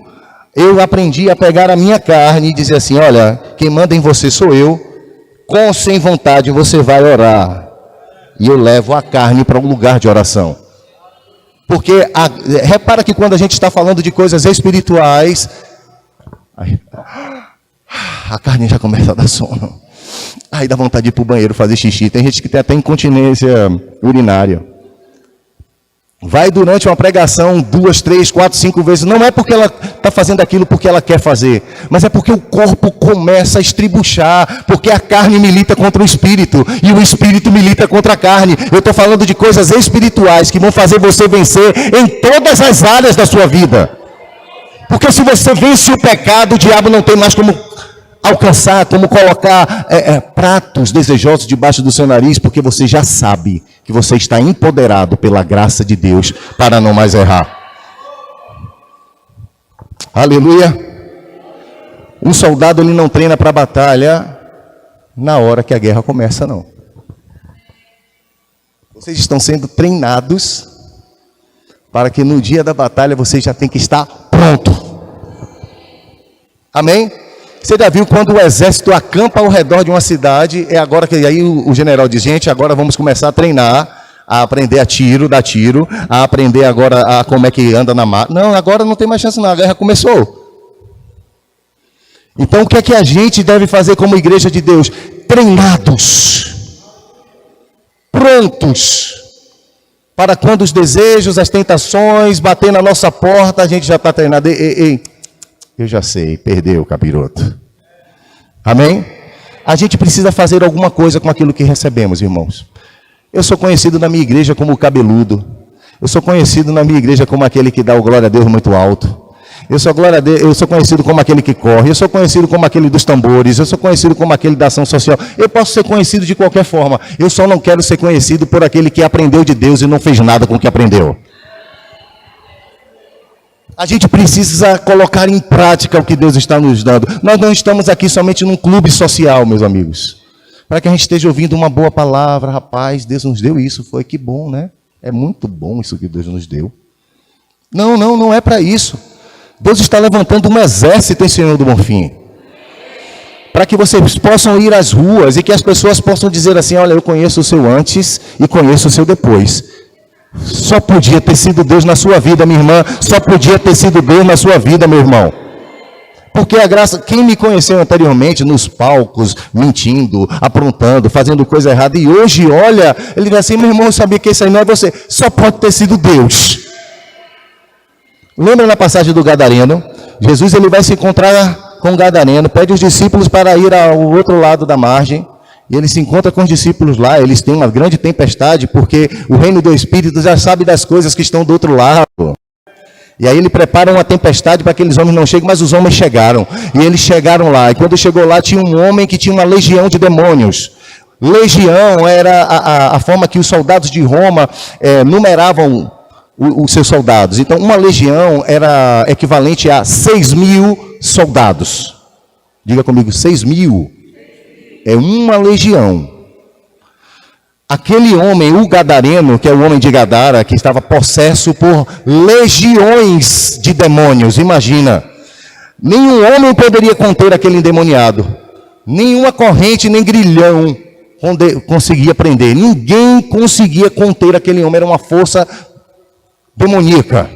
Eu aprendi a pegar a minha carne e dizer assim, olha, quem manda em você sou eu. Com ou sem vontade você vai orar. E eu levo a carne para um lugar de oração. Porque, repara que quando a gente está falando de coisas espirituais, a carne já começa a dar sono. Aí dá vontade de ir para o banheiro fazer xixi. Tem gente que tem até incontinência urinária. Vai durante uma pregação 2, 3, 4, 5 vezes. Não é porque ela está fazendo aquilo porque ela quer fazer. Mas é porque o corpo começa a estribuchar. Porque a carne milita contra o espírito. E o espírito milita contra a carne. Eu estou falando de coisas espirituais que vão fazer você vencer em todas as áreas da sua vida. Porque se você vence o pecado, o diabo não tem mais como alcançar, como colocar pratos desejosos debaixo do seu nariz, porque você já sabe que você está empoderado pela graça de Deus para não mais errar. Aleluia. Um soldado ele não treina para a batalha na hora que a guerra começa, não. Vocês estão sendo treinados para que no dia da batalha você já tem que estar pronto. Amém? Você já viu quando o exército acampa ao redor de uma cidade, é agora que aí o general diz, gente, agora vamos começar a treinar, a aprender a tiro, dar tiro, a aprender agora a como é que anda na mar. Não, agora não tem mais chance não, a guerra começou. Então o que é que a gente deve fazer como igreja de Deus? Treinados, prontos, para quando os desejos, as tentações bater na nossa porta, a gente já está treinado. Ei, eu já sei, perdeu, capiroto. Amém? A gente precisa fazer alguma coisa com aquilo que recebemos, irmãos. Eu sou conhecido na minha igreja como o cabeludo. Eu sou conhecido na minha igreja como aquele que dá o glória a Deus muito alto. Eu sou conhecido como aquele que corre. Eu sou conhecido como aquele dos tambores. Eu sou conhecido como aquele da ação social. Eu posso ser conhecido de qualquer forma. Eu só não quero ser conhecido por aquele que aprendeu de Deus e não fez nada com o que aprendeu. A gente precisa colocar em prática o que Deus está nos dando. Nós não estamos aqui somente num clube social, meus amigos. Para que a gente esteja ouvindo uma boa palavra. Rapaz, Deus nos deu isso. Foi que bom, né? É muito bom isso que Deus nos deu. Não é para isso. Deus está levantando um exército em Senhor do Bonfim. Para que vocês possam ir às ruas e que as pessoas possam dizer assim, olha, eu conheço o seu antes e conheço o seu depois. Só podia ter sido Deus na sua vida, minha irmã. Só podia ter sido Deus na sua vida, meu irmão. Porque a graça, quem me conheceu anteriormente nos palcos, mentindo, aprontando, fazendo coisa errada, e hoje olha, ele diz assim, meu irmão, eu sabia que isso aí não é você. Só pode ter sido Deus. Lembra na passagem do Gadareno? Jesus ele vai se encontrar com o Gadareno, pede os discípulos para ir ao outro lado da margem, e ele se encontra com os discípulos lá, eles têm uma grande tempestade, porque o reino do Espírito já sabe das coisas que estão do outro lado. E aí ele prepara uma tempestade para que aqueles homens não cheguem, mas os homens chegaram, e eles chegaram lá, e quando chegou lá tinha um homem que tinha uma legião de demônios. Legião era a forma que os soldados de Roma numeravam os seus soldados. Então uma legião era equivalente a 6.000 soldados. Diga comigo, 6.000 é uma legião. Aquele homem, o Gadareno, que é o homem de Gadara, que estava possesso por legiões de demônios, imagina. Nenhum homem poderia conter aquele endemoniado. Nenhuma corrente, nem grilhão conseguia prender. Ninguém conseguia conter aquele homem, era uma força demoníaca.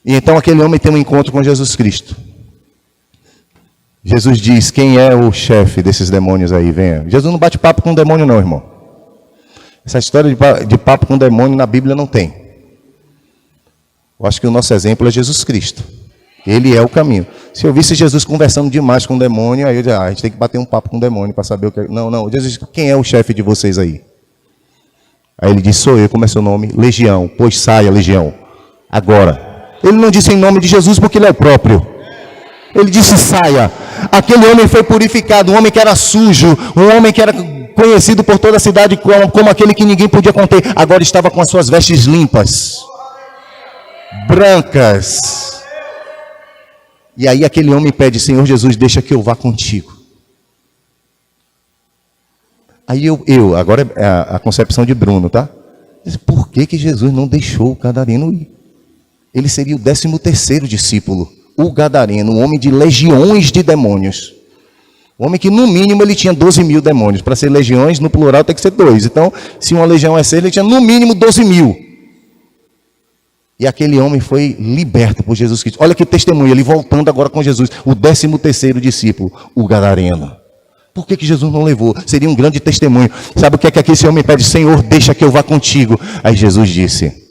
E então aquele homem tem um encontro com Jesus Cristo. Jesus diz, quem é o chefe desses demônios aí? Venha. Jesus não bate papo com o demônio não, irmão. Essa história de papo com o demônio na Bíblia não tem. Eu acho que o nosso exemplo é Jesus Cristo. Ele é o caminho. Se eu visse Jesus conversando demais com o demônio, aí eu diria, a gente tem que bater um papo com o demônio para saber o que é. Não. Jesus diz, quem é o chefe de vocês aí? Aí ele diz, sou eu, como é seu nome? Legião, pois saia, legião. Agora. Ele não disse em nome de Jesus porque ele é o próprio. Ele disse, saia. Aquele homem foi purificado, um homem que era sujo, um homem que era conhecido por toda a cidade como aquele que ninguém podia conter. Agora estava com as suas vestes limpas, brancas. E aí aquele homem pede, Senhor Jesus, deixa que eu vá contigo. Aí agora é a concepção de Bruno, tá? Por que Jesus não deixou o Gadareno ir? Ele seria o 13º discípulo. O Gadareno, um homem de legiões de demônios. Um homem que no mínimo ele tinha 12.000 demônios. Para ser legiões, no plural tem que ser 2. Então, se uma legião é 6, ele tinha no mínimo 12.000. E aquele homem foi liberto por Jesus Cristo. Olha que testemunho, ele voltando agora com Jesus. O 13º discípulo, o Gadareno. Por que Jesus não levou? Seria um grande testemunho. Sabe o que é que esse homem pede? Senhor, deixa que eu vá contigo. Aí Jesus disse,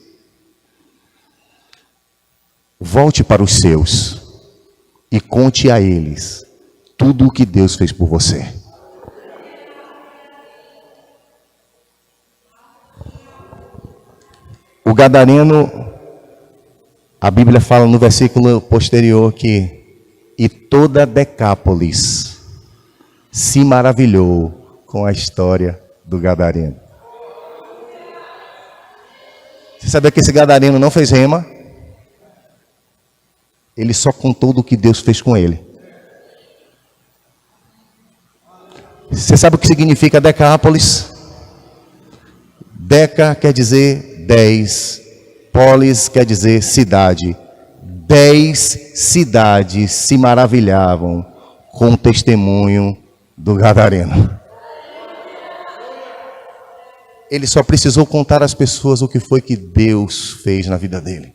volte para os seus e conte a eles tudo o que Deus fez por você. O Gadareno, a Bíblia fala no versículo posterior que E toda Decápolis se maravilhou com a história do gadareno. Você sabia que esse gadareno não fez rema? Ele só contou do que Deus fez com ele. Você sabe o que significa Decápolis? Deca quer dizer 10, polis quer dizer cidade. 10 cidades se maravilhavam com o testemunho do gadareno. Ele só precisou contar às pessoas o que foi que Deus fez na vida dele.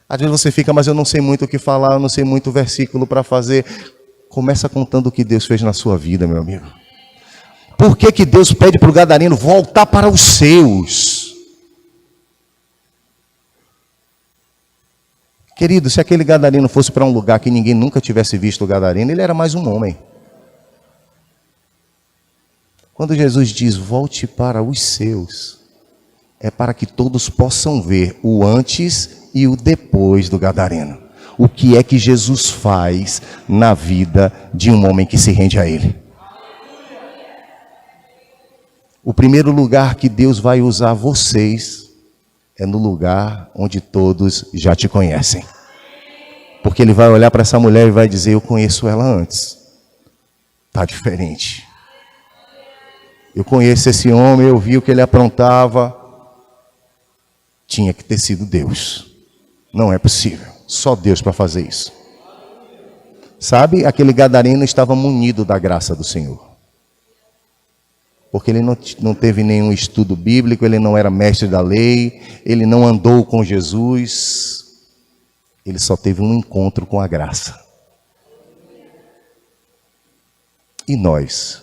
Às vezes você fica, mas eu não sei muito o que falar, eu não sei muito versículo para fazer. Começa contando o que Deus fez na sua vida, meu amigo. Por que Deus pede para o gadareno voltar para os seus? Querido, se aquele gadareno fosse para um lugar que ninguém nunca tivesse visto o gadareno, ele era mais um homem. Quando Jesus diz, volte para os seus, é para que todos possam ver o antes e o depois do gadareno. O que é que Jesus faz na vida de um homem que se rende a Ele? O primeiro lugar que Deus vai usar vocês é no lugar onde todos já te conhecem. Porque Ele vai olhar para essa mulher e vai dizer, eu conheço ela antes. Está diferente. Eu conheço esse homem, eu vi o que ele aprontava. Tinha que ter sido Deus. Não é possível. Só Deus para fazer isso. Sabe, aquele gadareno estava munido da graça do Senhor. Porque ele não teve nenhum estudo bíblico, ele não era mestre da lei, ele não andou com Jesus. Ele só teve um encontro com a graça. E nós?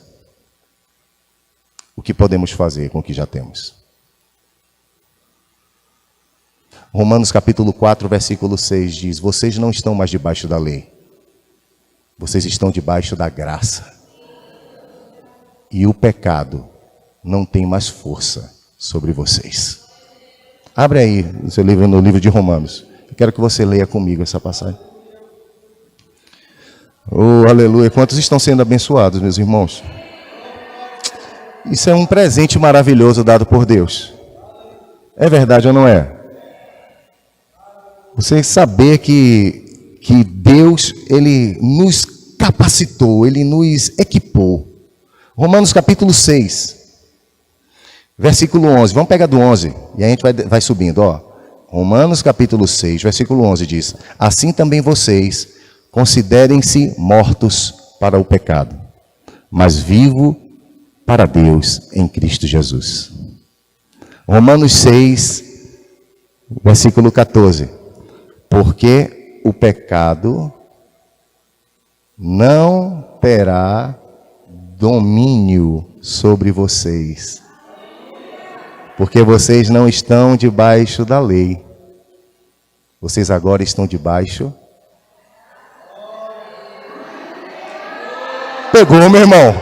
O que podemos fazer com o que já temos? Romanos capítulo 4, versículo 6 diz, vocês não estão mais debaixo da lei. Vocês estão debaixo da graça. E o pecado não tem mais força sobre vocês. Abre aí o seu livro no livro de Romanos. Eu quero que você leia comigo essa passagem. Oh, aleluia. Quantos estão sendo abençoados, meus irmãos? Isso é um presente maravilhoso dado por Deus. É verdade ou não é? Você saber que Deus, Ele nos capacitou, Ele nos equipou. Romanos capítulo 6, versículo 11. Vamos pegar do 11 e a gente vai subindo. Ó. Romanos capítulo 6, versículo 11 diz, assim também vocês considerem-se mortos para o pecado, mas vivo para Deus em Cristo Jesus. Romanos 6, versículo 14. Porque o pecado não terá domínio sobre vocês. Porque vocês não estão debaixo da lei. Vocês agora estão debaixo. Pegou, meu irmão?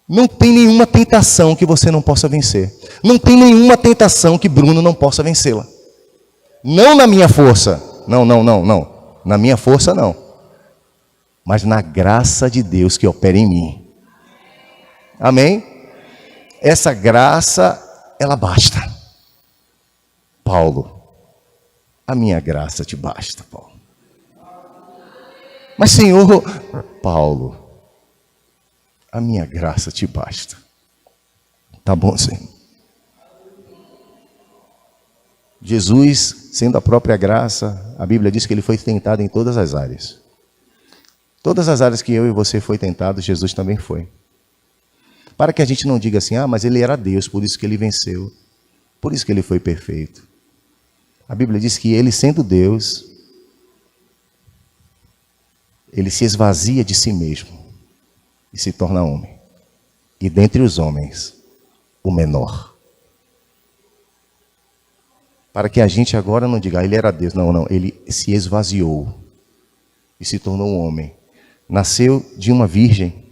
Não tem nenhuma tentação que você não possa vencer. Não tem nenhuma tentação que Bruno não possa vencê-la. Não na minha força. Não. Na minha força, não. Mas na graça de Deus que opera em mim. Amém? Essa graça, ela basta. Paulo, a minha graça te basta, Paulo. Mas Senhor, Paulo, a minha graça te basta. Tá bom, Senhor. Jesus, sendo a própria graça, a Bíblia diz que ele foi tentado em todas as áreas. Todas as áreas que eu e você foi tentado, Jesus também foi. Para que a gente não diga assim, mas ele era Deus, por isso que ele venceu. Por isso que ele foi perfeito. A Bíblia diz que ele, sendo Deus, ele se esvazia de si mesmo e se torna homem. E dentre os homens, o menor. Para que a gente agora não diga, ele era Deus. Não, ele se esvaziou e se tornou um homem. Nasceu de uma virgem.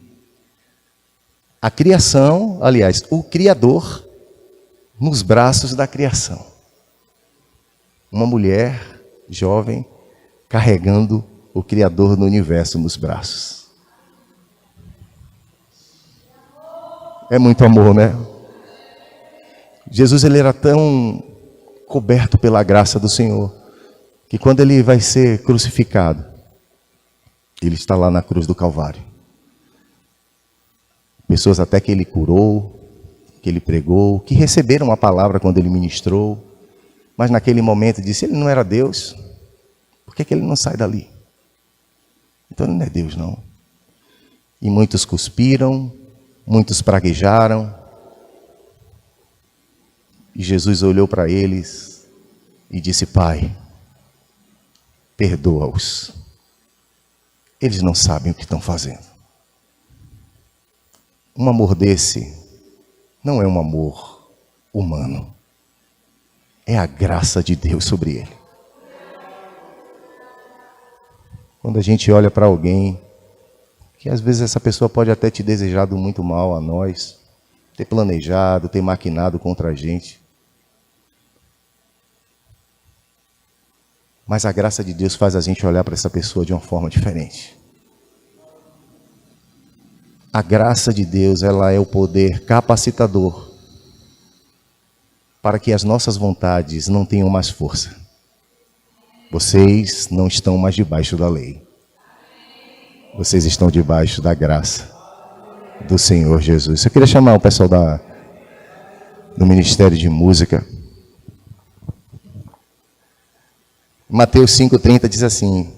A criação, aliás, o Criador nos braços da criação. Uma mulher jovem carregando o Criador do universo nos braços. É muito amor, né? Jesus, ele era tão coberto pela graça do Senhor, que quando ele vai ser crucificado, ele está lá na cruz do Calvário. Pessoas até que ele curou, que ele pregou, que receberam a palavra quando ele ministrou, mas naquele momento disse, ele não era Deus, por que ele não sai dali? Então ele não é Deus, não. E muitos cuspiram, muitos praguejaram, e Jesus olhou para eles e disse, Pai, perdoa-os. Eles não sabem o que estão fazendo. Um amor desse não é um amor humano. É a graça de Deus sobre ele. Quando a gente olha para alguém, que às vezes essa pessoa pode até te desejado muito mal a nós, ter planejado, ter maquinado contra a gente. Mas a graça de Deus faz a gente olhar para essa pessoa de uma forma diferente. A graça de Deus, ela é o poder capacitador para que as nossas vontades não tenham mais força. Vocês não estão mais debaixo da lei. Vocês estão debaixo da graça do Senhor Jesus. Eu queria chamar o pessoal do Ministério de Música. Mateus 5,30 diz assim,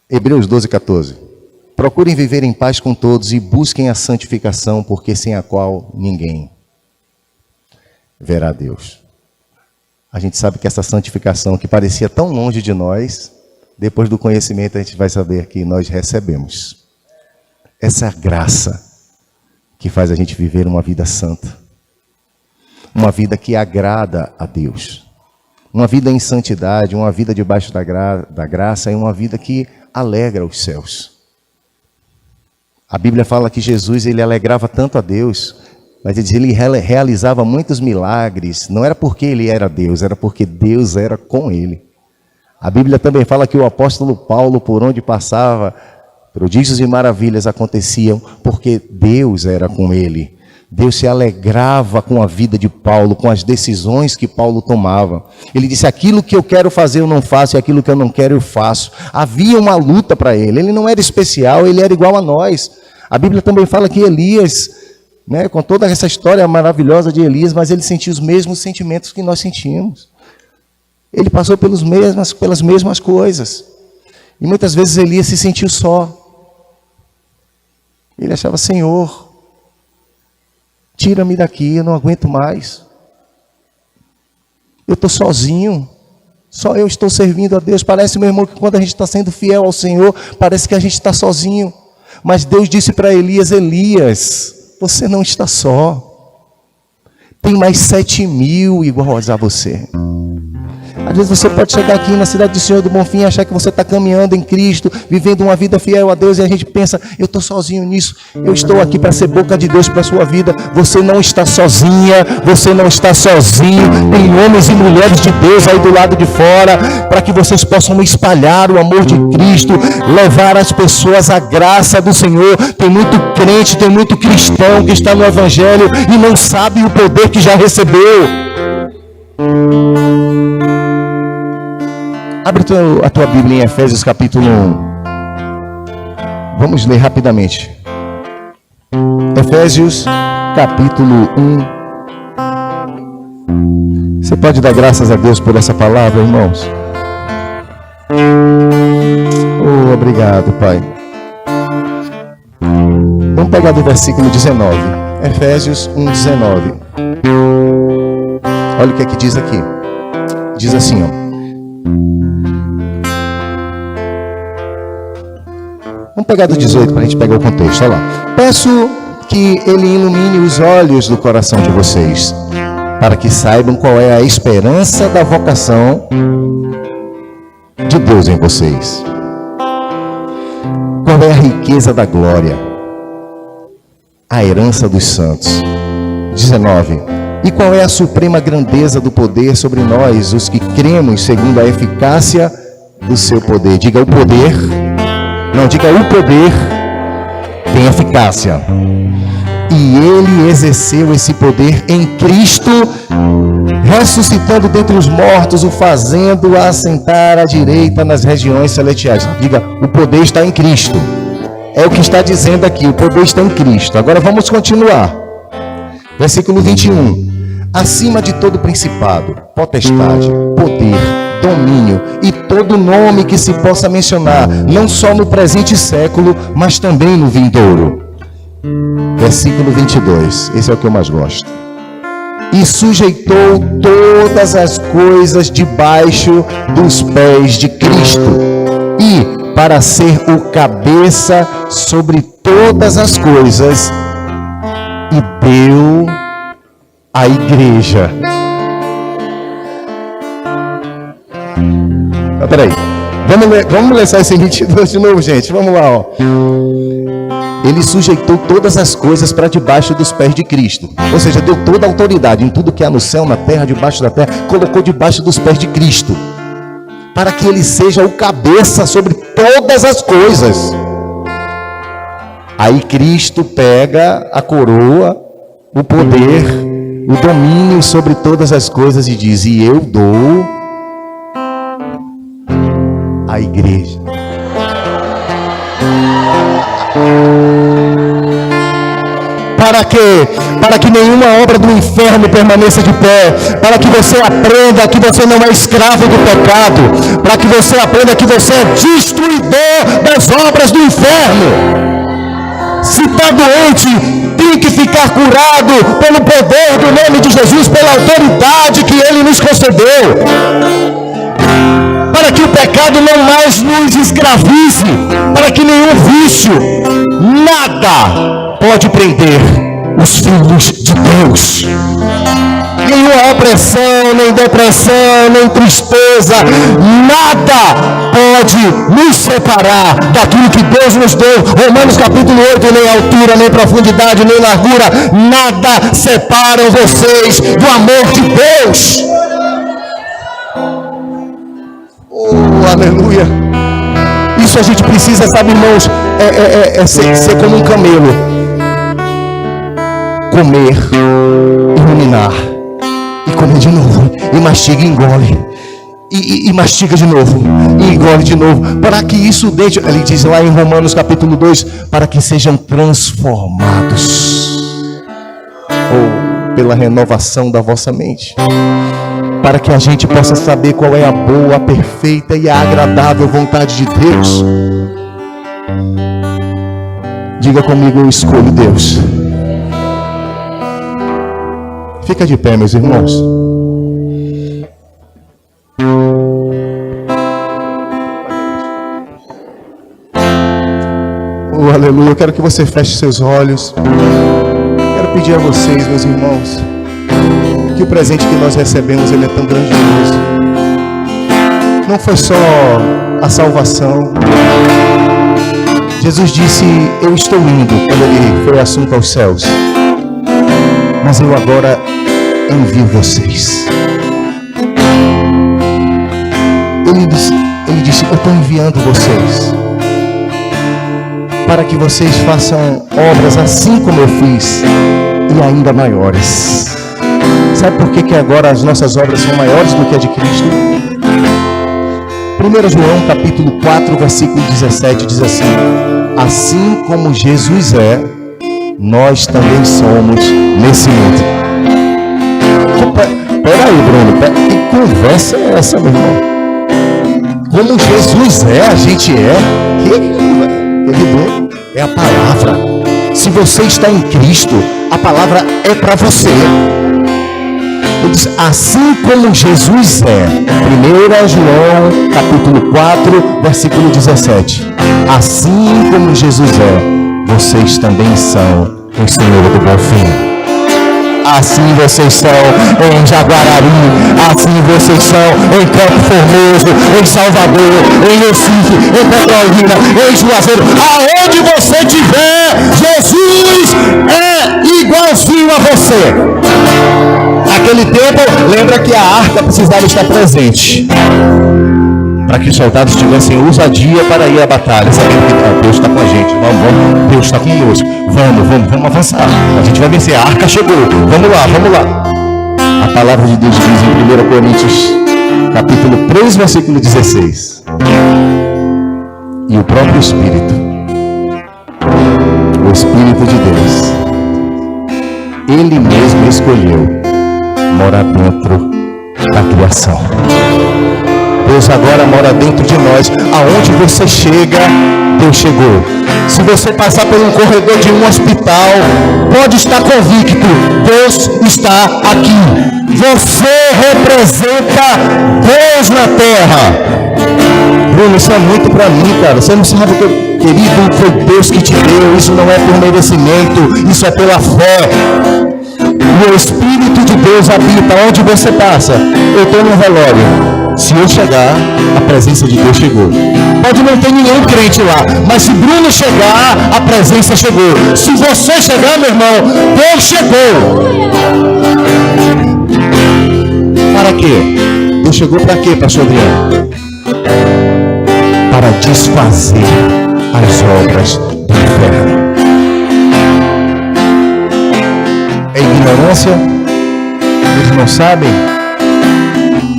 Hebreus 12,14. Procurem viver em paz com todos e busquem a santificação, porque sem a qual ninguém verá Deus. A gente sabe que essa santificação que parecia tão longe de nós, depois do conhecimento a gente vai saber que nós recebemos. Essa graça que faz a gente viver uma vida santa. Uma vida que agrada a Deus. Uma vida em santidade, uma vida debaixo da graça é uma vida que alegra os céus. A Bíblia fala que Jesus, ele alegrava tanto a Deus, mas ele realizava muitos milagres. Não era porque ele era Deus, era porque Deus era com ele. A Bíblia também fala que o apóstolo Paulo, por onde passava, prodígios e maravilhas aconteciam, porque Deus era com ele. Deus se alegrava com a vida de Paulo, com as decisões que Paulo tomava. Ele disse, aquilo que eu quero fazer eu não faço, e aquilo que eu não quero eu faço. Havia uma luta para ele. Ele não era especial, ele era igual a nós. A Bíblia também fala que Elias, né, com toda essa história maravilhosa de Elias, mas ele sentia os mesmos sentimentos que nós sentimos. Ele passou pelas mesmas coisas. E muitas vezes Elias se sentiu só. Ele achava, Senhor, tira-me daqui, eu não aguento mais. Eu estou sozinho. Só eu estou servindo a Deus. Parece, meu irmão, que quando a gente está sendo fiel ao Senhor, parece que a gente está sozinho. Mas Deus disse para Elias, Elias, você não está só. Tem mais 7.000 iguais a você. Às vezes você pode chegar aqui na cidade do Senhor do Bonfim e achar que você está caminhando em Cristo, vivendo uma vida fiel a Deus, e a gente pensa, eu estou sozinho nisso, eu estou aqui para ser boca de Deus para a sua vida. Você não está sozinha, você não está sozinho. Tem homens e mulheres de Deus aí do lado de fora, para que vocês possam espalhar o amor de Cristo, levar as pessoas à graça do Senhor. Tem muito crente, tem muito cristão que está no Evangelho e não sabe o poder que já recebeu. Abre a tua Bíblia em Efésios capítulo 1. Vamos ler rapidamente. Efésios capítulo 1. Você pode dar graças a Deus por essa palavra, irmãos? Oh, obrigado, Pai. Vamos pegar do versículo 19. Efésios 1:19. Olha o que é que diz aqui. Diz assim, ó. Vamos pegar do 18 para a gente pegar o contexto. Olha lá. Peço que Ele ilumine os olhos do coração de vocês, para que saibam qual é a esperança da vocação de Deus em vocês. Qual é a riqueza da glória, a herança dos santos. 19. E qual é a suprema grandeza do poder sobre nós, os que cremos segundo a eficácia do seu poder? Diga o poder. Não, diga o poder tem eficácia. E ele exerceu esse poder em Cristo, ressuscitando dentre os mortos, o fazendo assentar à direita nas regiões celestiais. Diga, o poder está em Cristo. É o que está dizendo aqui, o poder está em Cristo. Agora vamos continuar. Versículo 21. Acima de todo principado, potestade, poder, domínio e todo nome que se possa mencionar, não só no presente século, mas também no vindouro. Versículo 22, esse é o que eu mais gosto. E sujeitou todas as coisas debaixo dos pés de Cristo, e para ser o cabeça sobre todas as coisas, e deu a igreja. Peraí, vamos ler só esse 22 de novo, gente. Vamos lá, ó. Ele sujeitou todas as coisas para debaixo dos pés de Cristo. Ou seja, deu toda a autoridade em tudo que há no céu, na terra, debaixo da terra. Colocou debaixo dos pés de Cristo, para que ele seja o cabeça sobre todas as coisas. Aí Cristo pega a coroa, o poder, o domínio sobre todas as coisas e diz: e eu dou a igreja. Para quê? Para que nenhuma obra do inferno permaneça de pé, para que você aprenda que você não é escravo do pecado, para que você aprenda que você é destruidor das obras do inferno. Se está doente, tem que ficar curado pelo poder do nome de Jesus, pela autoridade que Ele nos concedeu. Para que o pecado não mais nos escravize, para que nenhum vício, nada pode prender os filhos de Deus. Nenhuma opressão, nem depressão, nem tristeza, nada pode nos separar daquilo que Deus nos deu. Romanos capítulo 8, nem altura, nem profundidade, nem largura, nada separam vocês do amor de Deus. Oh, aleluia. Isso a gente precisa, sabe, irmãos, ser como um camelo. Comer e ruminar, e comer de novo, e mastiga e engole, e mastiga de novo, e engole de novo, para que isso deixe, ele diz lá em Romanos capítulo 2, para que sejam transformados, ou pela renovação da vossa mente, para que a gente possa saber qual é a boa, a perfeita e a agradável vontade de Deus. Diga comigo: eu escolho Deus. Fica de pé, meus irmãos. Oh, aleluia. Eu quero que você feche seus olhos. Quero pedir a vocês, meus irmãos, que o presente que nós recebemos, ele é tão grandioso. Não foi só a salvação. Jesus disse: eu estou indo, quando ele foi assunto aos céus, mas eu agora envio vocês. Ele disse: eu estou enviando vocês, para que vocês façam obras assim como eu fiz, e ainda maiores. Sabe por que agora as nossas obras são maiores do que a de Cristo? 1 João capítulo 4, versículo 17 diz assim: assim como Jesus é, nós também somos nesse mundo. Peraí, Bruno, que conversa é essa, meu irmão? Como Jesus é, a gente é. Bruno, é a palavra. Se você está em Cristo, a palavra é para você. Ele diz: assim como Jesus é. 1 João capítulo 4, versículo 17. Assim como Jesus é, vocês também são em Senhor do Bom Fim. Assim vocês são em Jaguarari, assim vocês são em Campo Formoso, em Salvador, em Recife, em Petrolina, em Juazeiro. Aonde você estiver, Jesus é igualzinho a você. Naquele tempo, lembra que a arca precisava estar presente, para que os soldados tivessem ousadia para ir à batalha, sabendo que Deus está com a gente. Vamos, Deus está conosco. Vamos avançar. A gente vai vencer. A arca chegou. Vamos lá. A palavra de Deus diz em 1 Coríntios, capítulo 3, versículo 16. E o próprio Espírito, o Espírito de Deus, Ele mesmo escolheu morar dentro da criação. Deus agora mora dentro de nós. Aonde você chega, Deus chegou. Se você passar por um corredor de um hospital, pode estar convicto, Deus está aqui. Você representa Deus na terra. Bruno, isso é muito para mim, cara. Você não sabe o que, querido, foi Deus que te deu. Isso não é por merecimento, isso é pela fé. O Espírito de Deus habita onde você passa. Eu estou no velório. Se eu chegar, a presença de Deus chegou. Pode não ter nenhum crente lá, mas se Bruno chegar, a presença chegou. Se você chegar, meu irmão, Deus chegou. Para quê? Deus chegou para quê, pastor Adriano? Para desfazer as obras do inferno. É ignorância? Eles não sabem?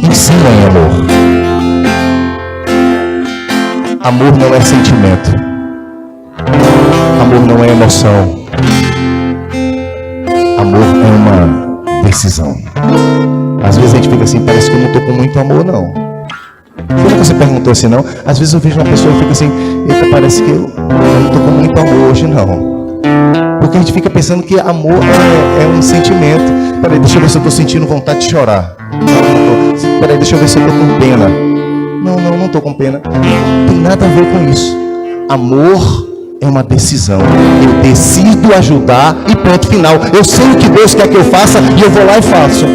Ensinem amor. Amor não é sentimento. Amor não é emoção. Amor é uma decisão. Às vezes a gente fica assim, parece que eu não estou com muito amor, não. Como você perguntou assim, não? Às vezes eu vejo uma pessoa e fica assim, eita, parece que eu não estou com muito amor hoje, não. Porque a gente fica pensando que amor é um sentimento. Peraí, deixa eu ver se eu estou sentindo vontade de chorar. Não. Peraí, deixa eu ver se eu estou com pena. Não estou com pena. Não tem nada a ver com isso. Amor é uma decisão. Eu decido ajudar e ponto final. Eu sei o que Deus quer que eu faça e eu vou lá e faço.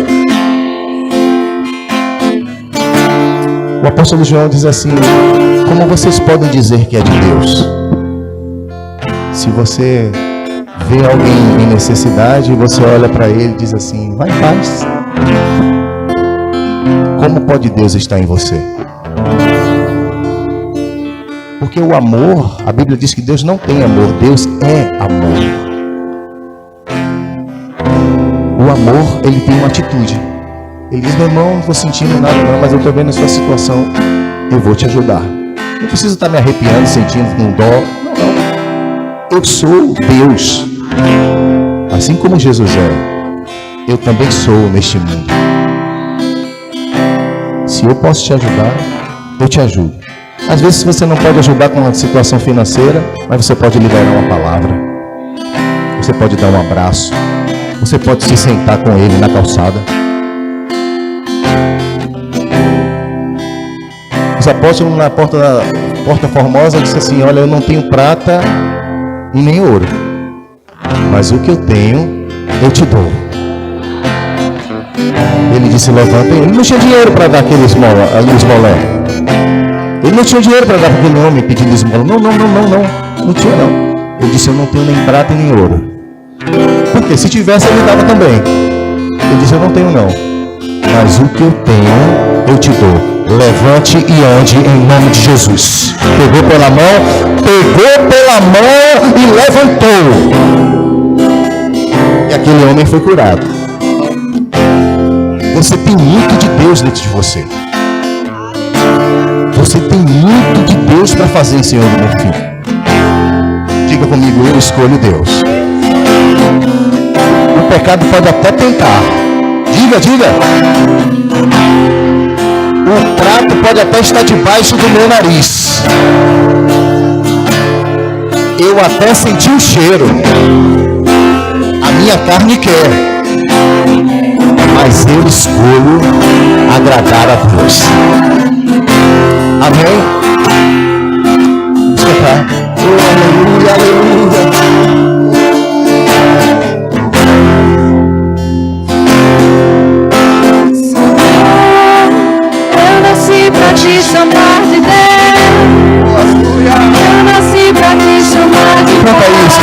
O apóstolo João diz assim: como vocês podem dizer que é de Deus? Se você vê alguém em necessidade e você olha para ele e diz assim, vai em paz. Como pode Deus estar em você? Porque o amor, a Bíblia diz que Deus não tem amor, Deus é amor. O amor, ele tem uma atitude. Ele diz, meu irmão, não estou sentindo nada não, mas eu estou vendo a sua situação, eu vou te ajudar. Não preciso estar me arrepiando, sentindo com dó. Não. Eu sou Deus. Assim como Jesus é, eu também sou neste mundo. Se eu posso te ajudar, eu te ajudo. Às vezes você não pode ajudar com uma situação financeira, mas você pode liberar uma palavra. Você pode dar um abraço. Você pode se sentar com ele na calçada. Os apóstolos na porta formosa disse assim, olha, eu não tenho prata e nem ouro, mas o que eu tenho, eu te dou. Ele disse, levanta. Ele não tinha dinheiro para dar aquele esmolé. Ele não tinha dinheiro para dar para aquele homem pedindo esmola. Não tinha não. Ele disse, eu não tenho nem prata e nem ouro. Porque se tivesse, ele dava também. Ele disse, eu não tenho não, mas o que eu tenho, eu te dou. Levante e ande em nome de Jesus. Pegou pela mão e levantou. E aquele homem foi curado. Você tem muito de Deus dentro de você. Você tem muito de Deus para fazer, Senhor do meu filho. Diga comigo, eu escolho Deus. O pecado pode até tentar. Diga. O prato pode até estar debaixo do meu nariz. Eu até senti o cheiro. A minha carne quer. Mas eu escolho agradar a Deus. Amém? Vamos cantar. Oh, aleluia, aleluia. Pra te chamar de Deus, eu nasci pra te chamar de Deus.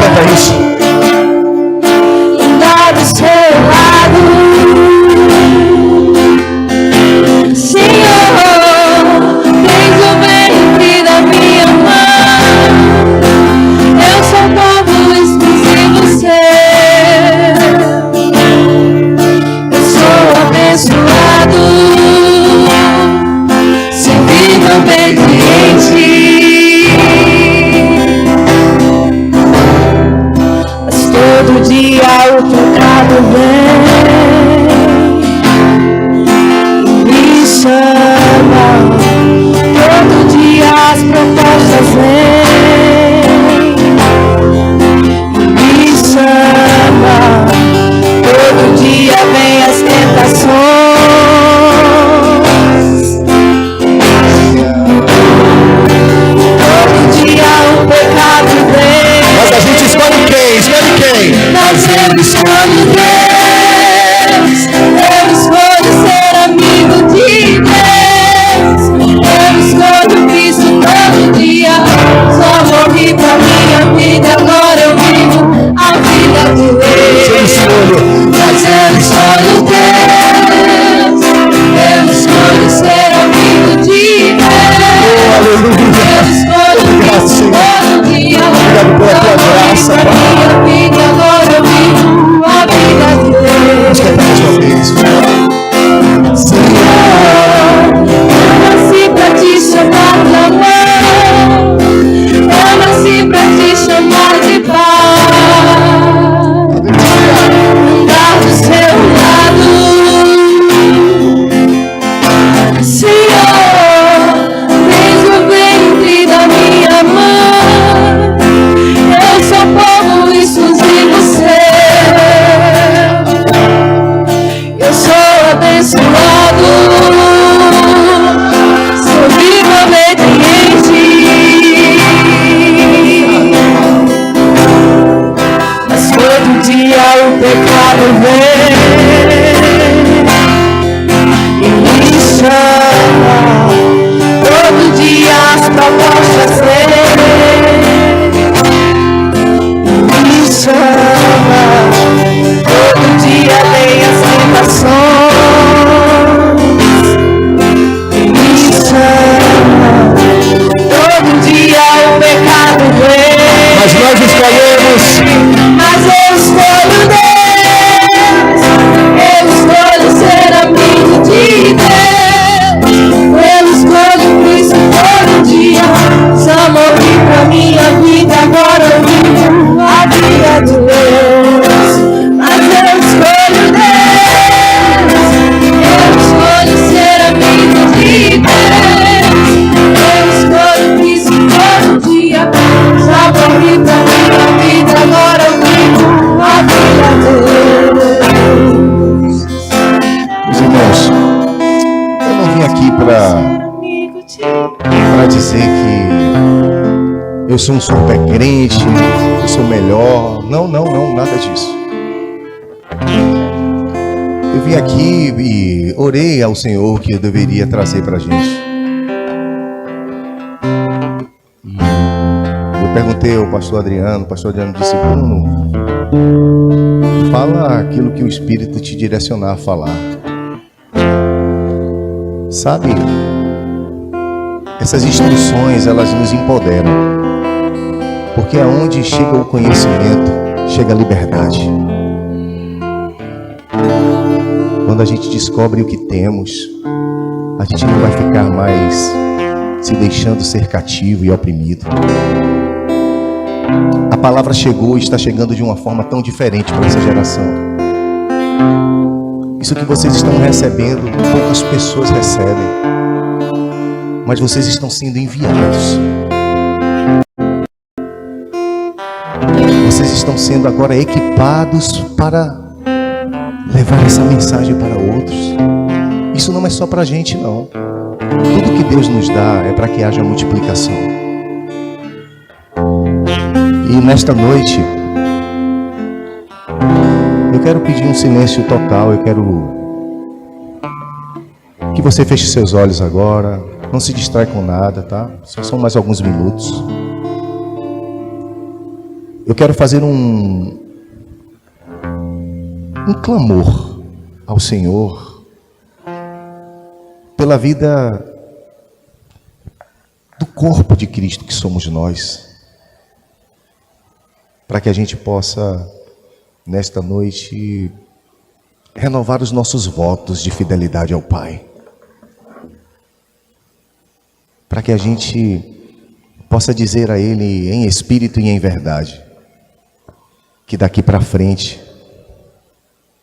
Canta isso. Andar do seu lado. obediente. Mas todo dia o pecado vem, me chama. Todo dia as propostas vêm, me chama. Todo dia vem as tentações. Todo dia o pecado vem. Mas a gente escolhe quem? Escolhe quem? Mas eu escolho Deus. Eu escolho ser amigo de Deus. Eu escolho Cristo todo dia. Só morri pra minha vida, agora eu vivo a vida do rei. Eu escolho. Mas eu escolho Deus. Eu escolho ser amigo de Deus. Aleluia. Eu escolho Cristo todo dia. Obrigado pela tua graça, Pra Pai. minha vida, agora eu vivo a vida de Deus. Canta mais uma vez. Senhor, eu nasci pra te chamar de amor. Eu nasci pra te chamar de paz. Andar do seu lado. Senhor, desde o ventre da minha mãe, eu sou povo exclusivo seu. Eu sou abençoado, sou vivo obediente. Mas todo dia o pecado vem e me chama. Todo dia as propostas vêm e me chama. Todo dia vem as tentações e me chama. Todo dia o pecado vem. Mas nós escolhemos. Mas eu escolho Deus. Eu escolho ser amigo de Deus. Eu escolho Cristo todo dia. Só morri pra minha vida, agora eu vivo a vida de Deus. Mas eu escolho Deus. Eu escolho ser amigo de Deus. Eu escolho Cristo todo dia. Só morri pra minha vida, agora eu vivo a vida de Deus. Meus irmãos, eu não vim aqui para Amigo de dizer que eu sou um super crente, eu sou melhor. Não, nada disso. Eu vim aqui e orei ao Senhor que eu deveria trazer para a gente. Eu perguntei ao pastor Adriano, o pastor Adriano disse: Bruno, fala aquilo que o Espírito te direcionar a falar. Sabe, essas instruções, elas nos empoderam. Porque aonde chega o conhecimento, chega a liberdade. Quando a gente descobre o que temos, a gente não vai ficar mais se deixando ser cativo e oprimido. A palavra chegou e está chegando de uma forma tão diferente para essa geração. Isso que vocês estão recebendo, poucas pessoas recebem. Mas vocês estão sendo enviados. Vocês estão sendo agora equipados para levar essa mensagem para outros. Isso não é só para a gente, não. Tudo que Deus nos dá é para que haja multiplicação. E nesta noite, eu quero pedir um silêncio total. Eu quero que você feche seus olhos agora. Não se distrai com nada, tá? Só são mais alguns minutos. Eu quero fazer um clamor ao Senhor pela vida do corpo de Cristo que somos nós, para que a gente possa, nesta noite, renovar os nossos votos de fidelidade ao Pai. para que a gente possa dizer a Ele em espírito e em verdade, que daqui para frente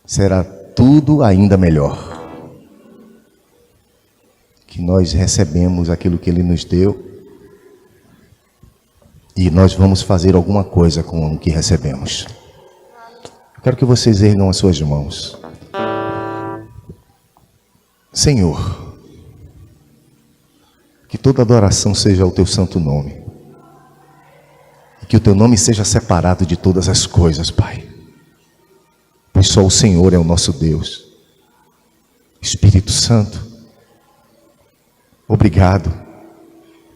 será tudo ainda melhor. Que nós recebemos aquilo que Ele nos deu e nós vamos fazer alguma coisa com o que recebemos. Eu quero que vocês ergam as suas mãos. Senhor, que toda adoração seja ao Teu santo nome. E que o Teu nome seja separado de todas as coisas, Pai. Pois só o Senhor é o nosso Deus. Espírito Santo, obrigado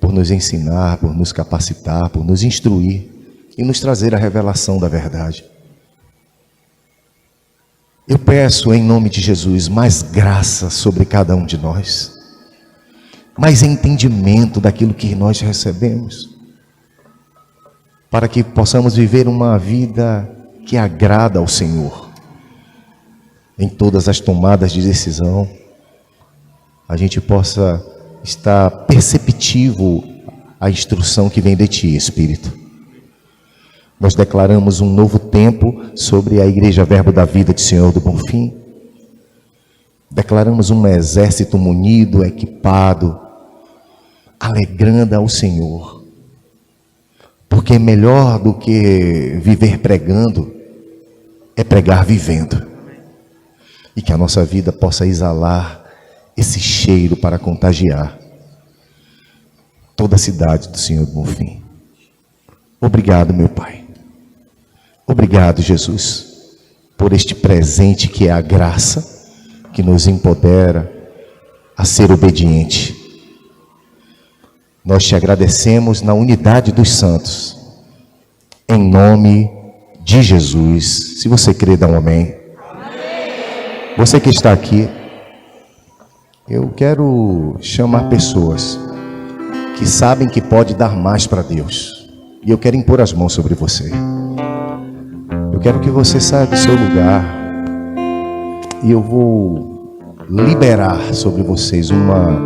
por nos ensinar, por nos capacitar, por nos instruir e nos trazer a revelação da verdade. Eu peço em nome de Jesus mais graça sobre cada um de nós, mais entendimento daquilo que nós recebemos, para que possamos viver uma vida que agrada ao Senhor. Em todas as tomadas de decisão, a gente possa estar perceptivo à instrução que vem de Ti, Espírito. Nós declaramos um novo tempo sobre a Igreja Verbo da Vida de Senhor do Bonfim. Declaramos um exército munido, equipado, alegrando ao Senhor. Porque melhor do que viver pregando é pregar vivendo. E que a nossa vida possa exalar esse cheiro para contagiar toda a cidade do Senhor do Bonfim. Obrigado, meu Pai. Obrigado, Jesus, por este presente que é a graça, que nos empodera a ser obediente. Nós te agradecemos na unidade dos santos, em nome de Jesus. Se você crê, dá um amém. Amém. Você que está aqui, eu quero chamar pessoas que sabem que pode dar mais para Deus. E eu quero impor as mãos sobre você. Eu quero que você saia do seu lugar e eu vou liberar sobre vocês uma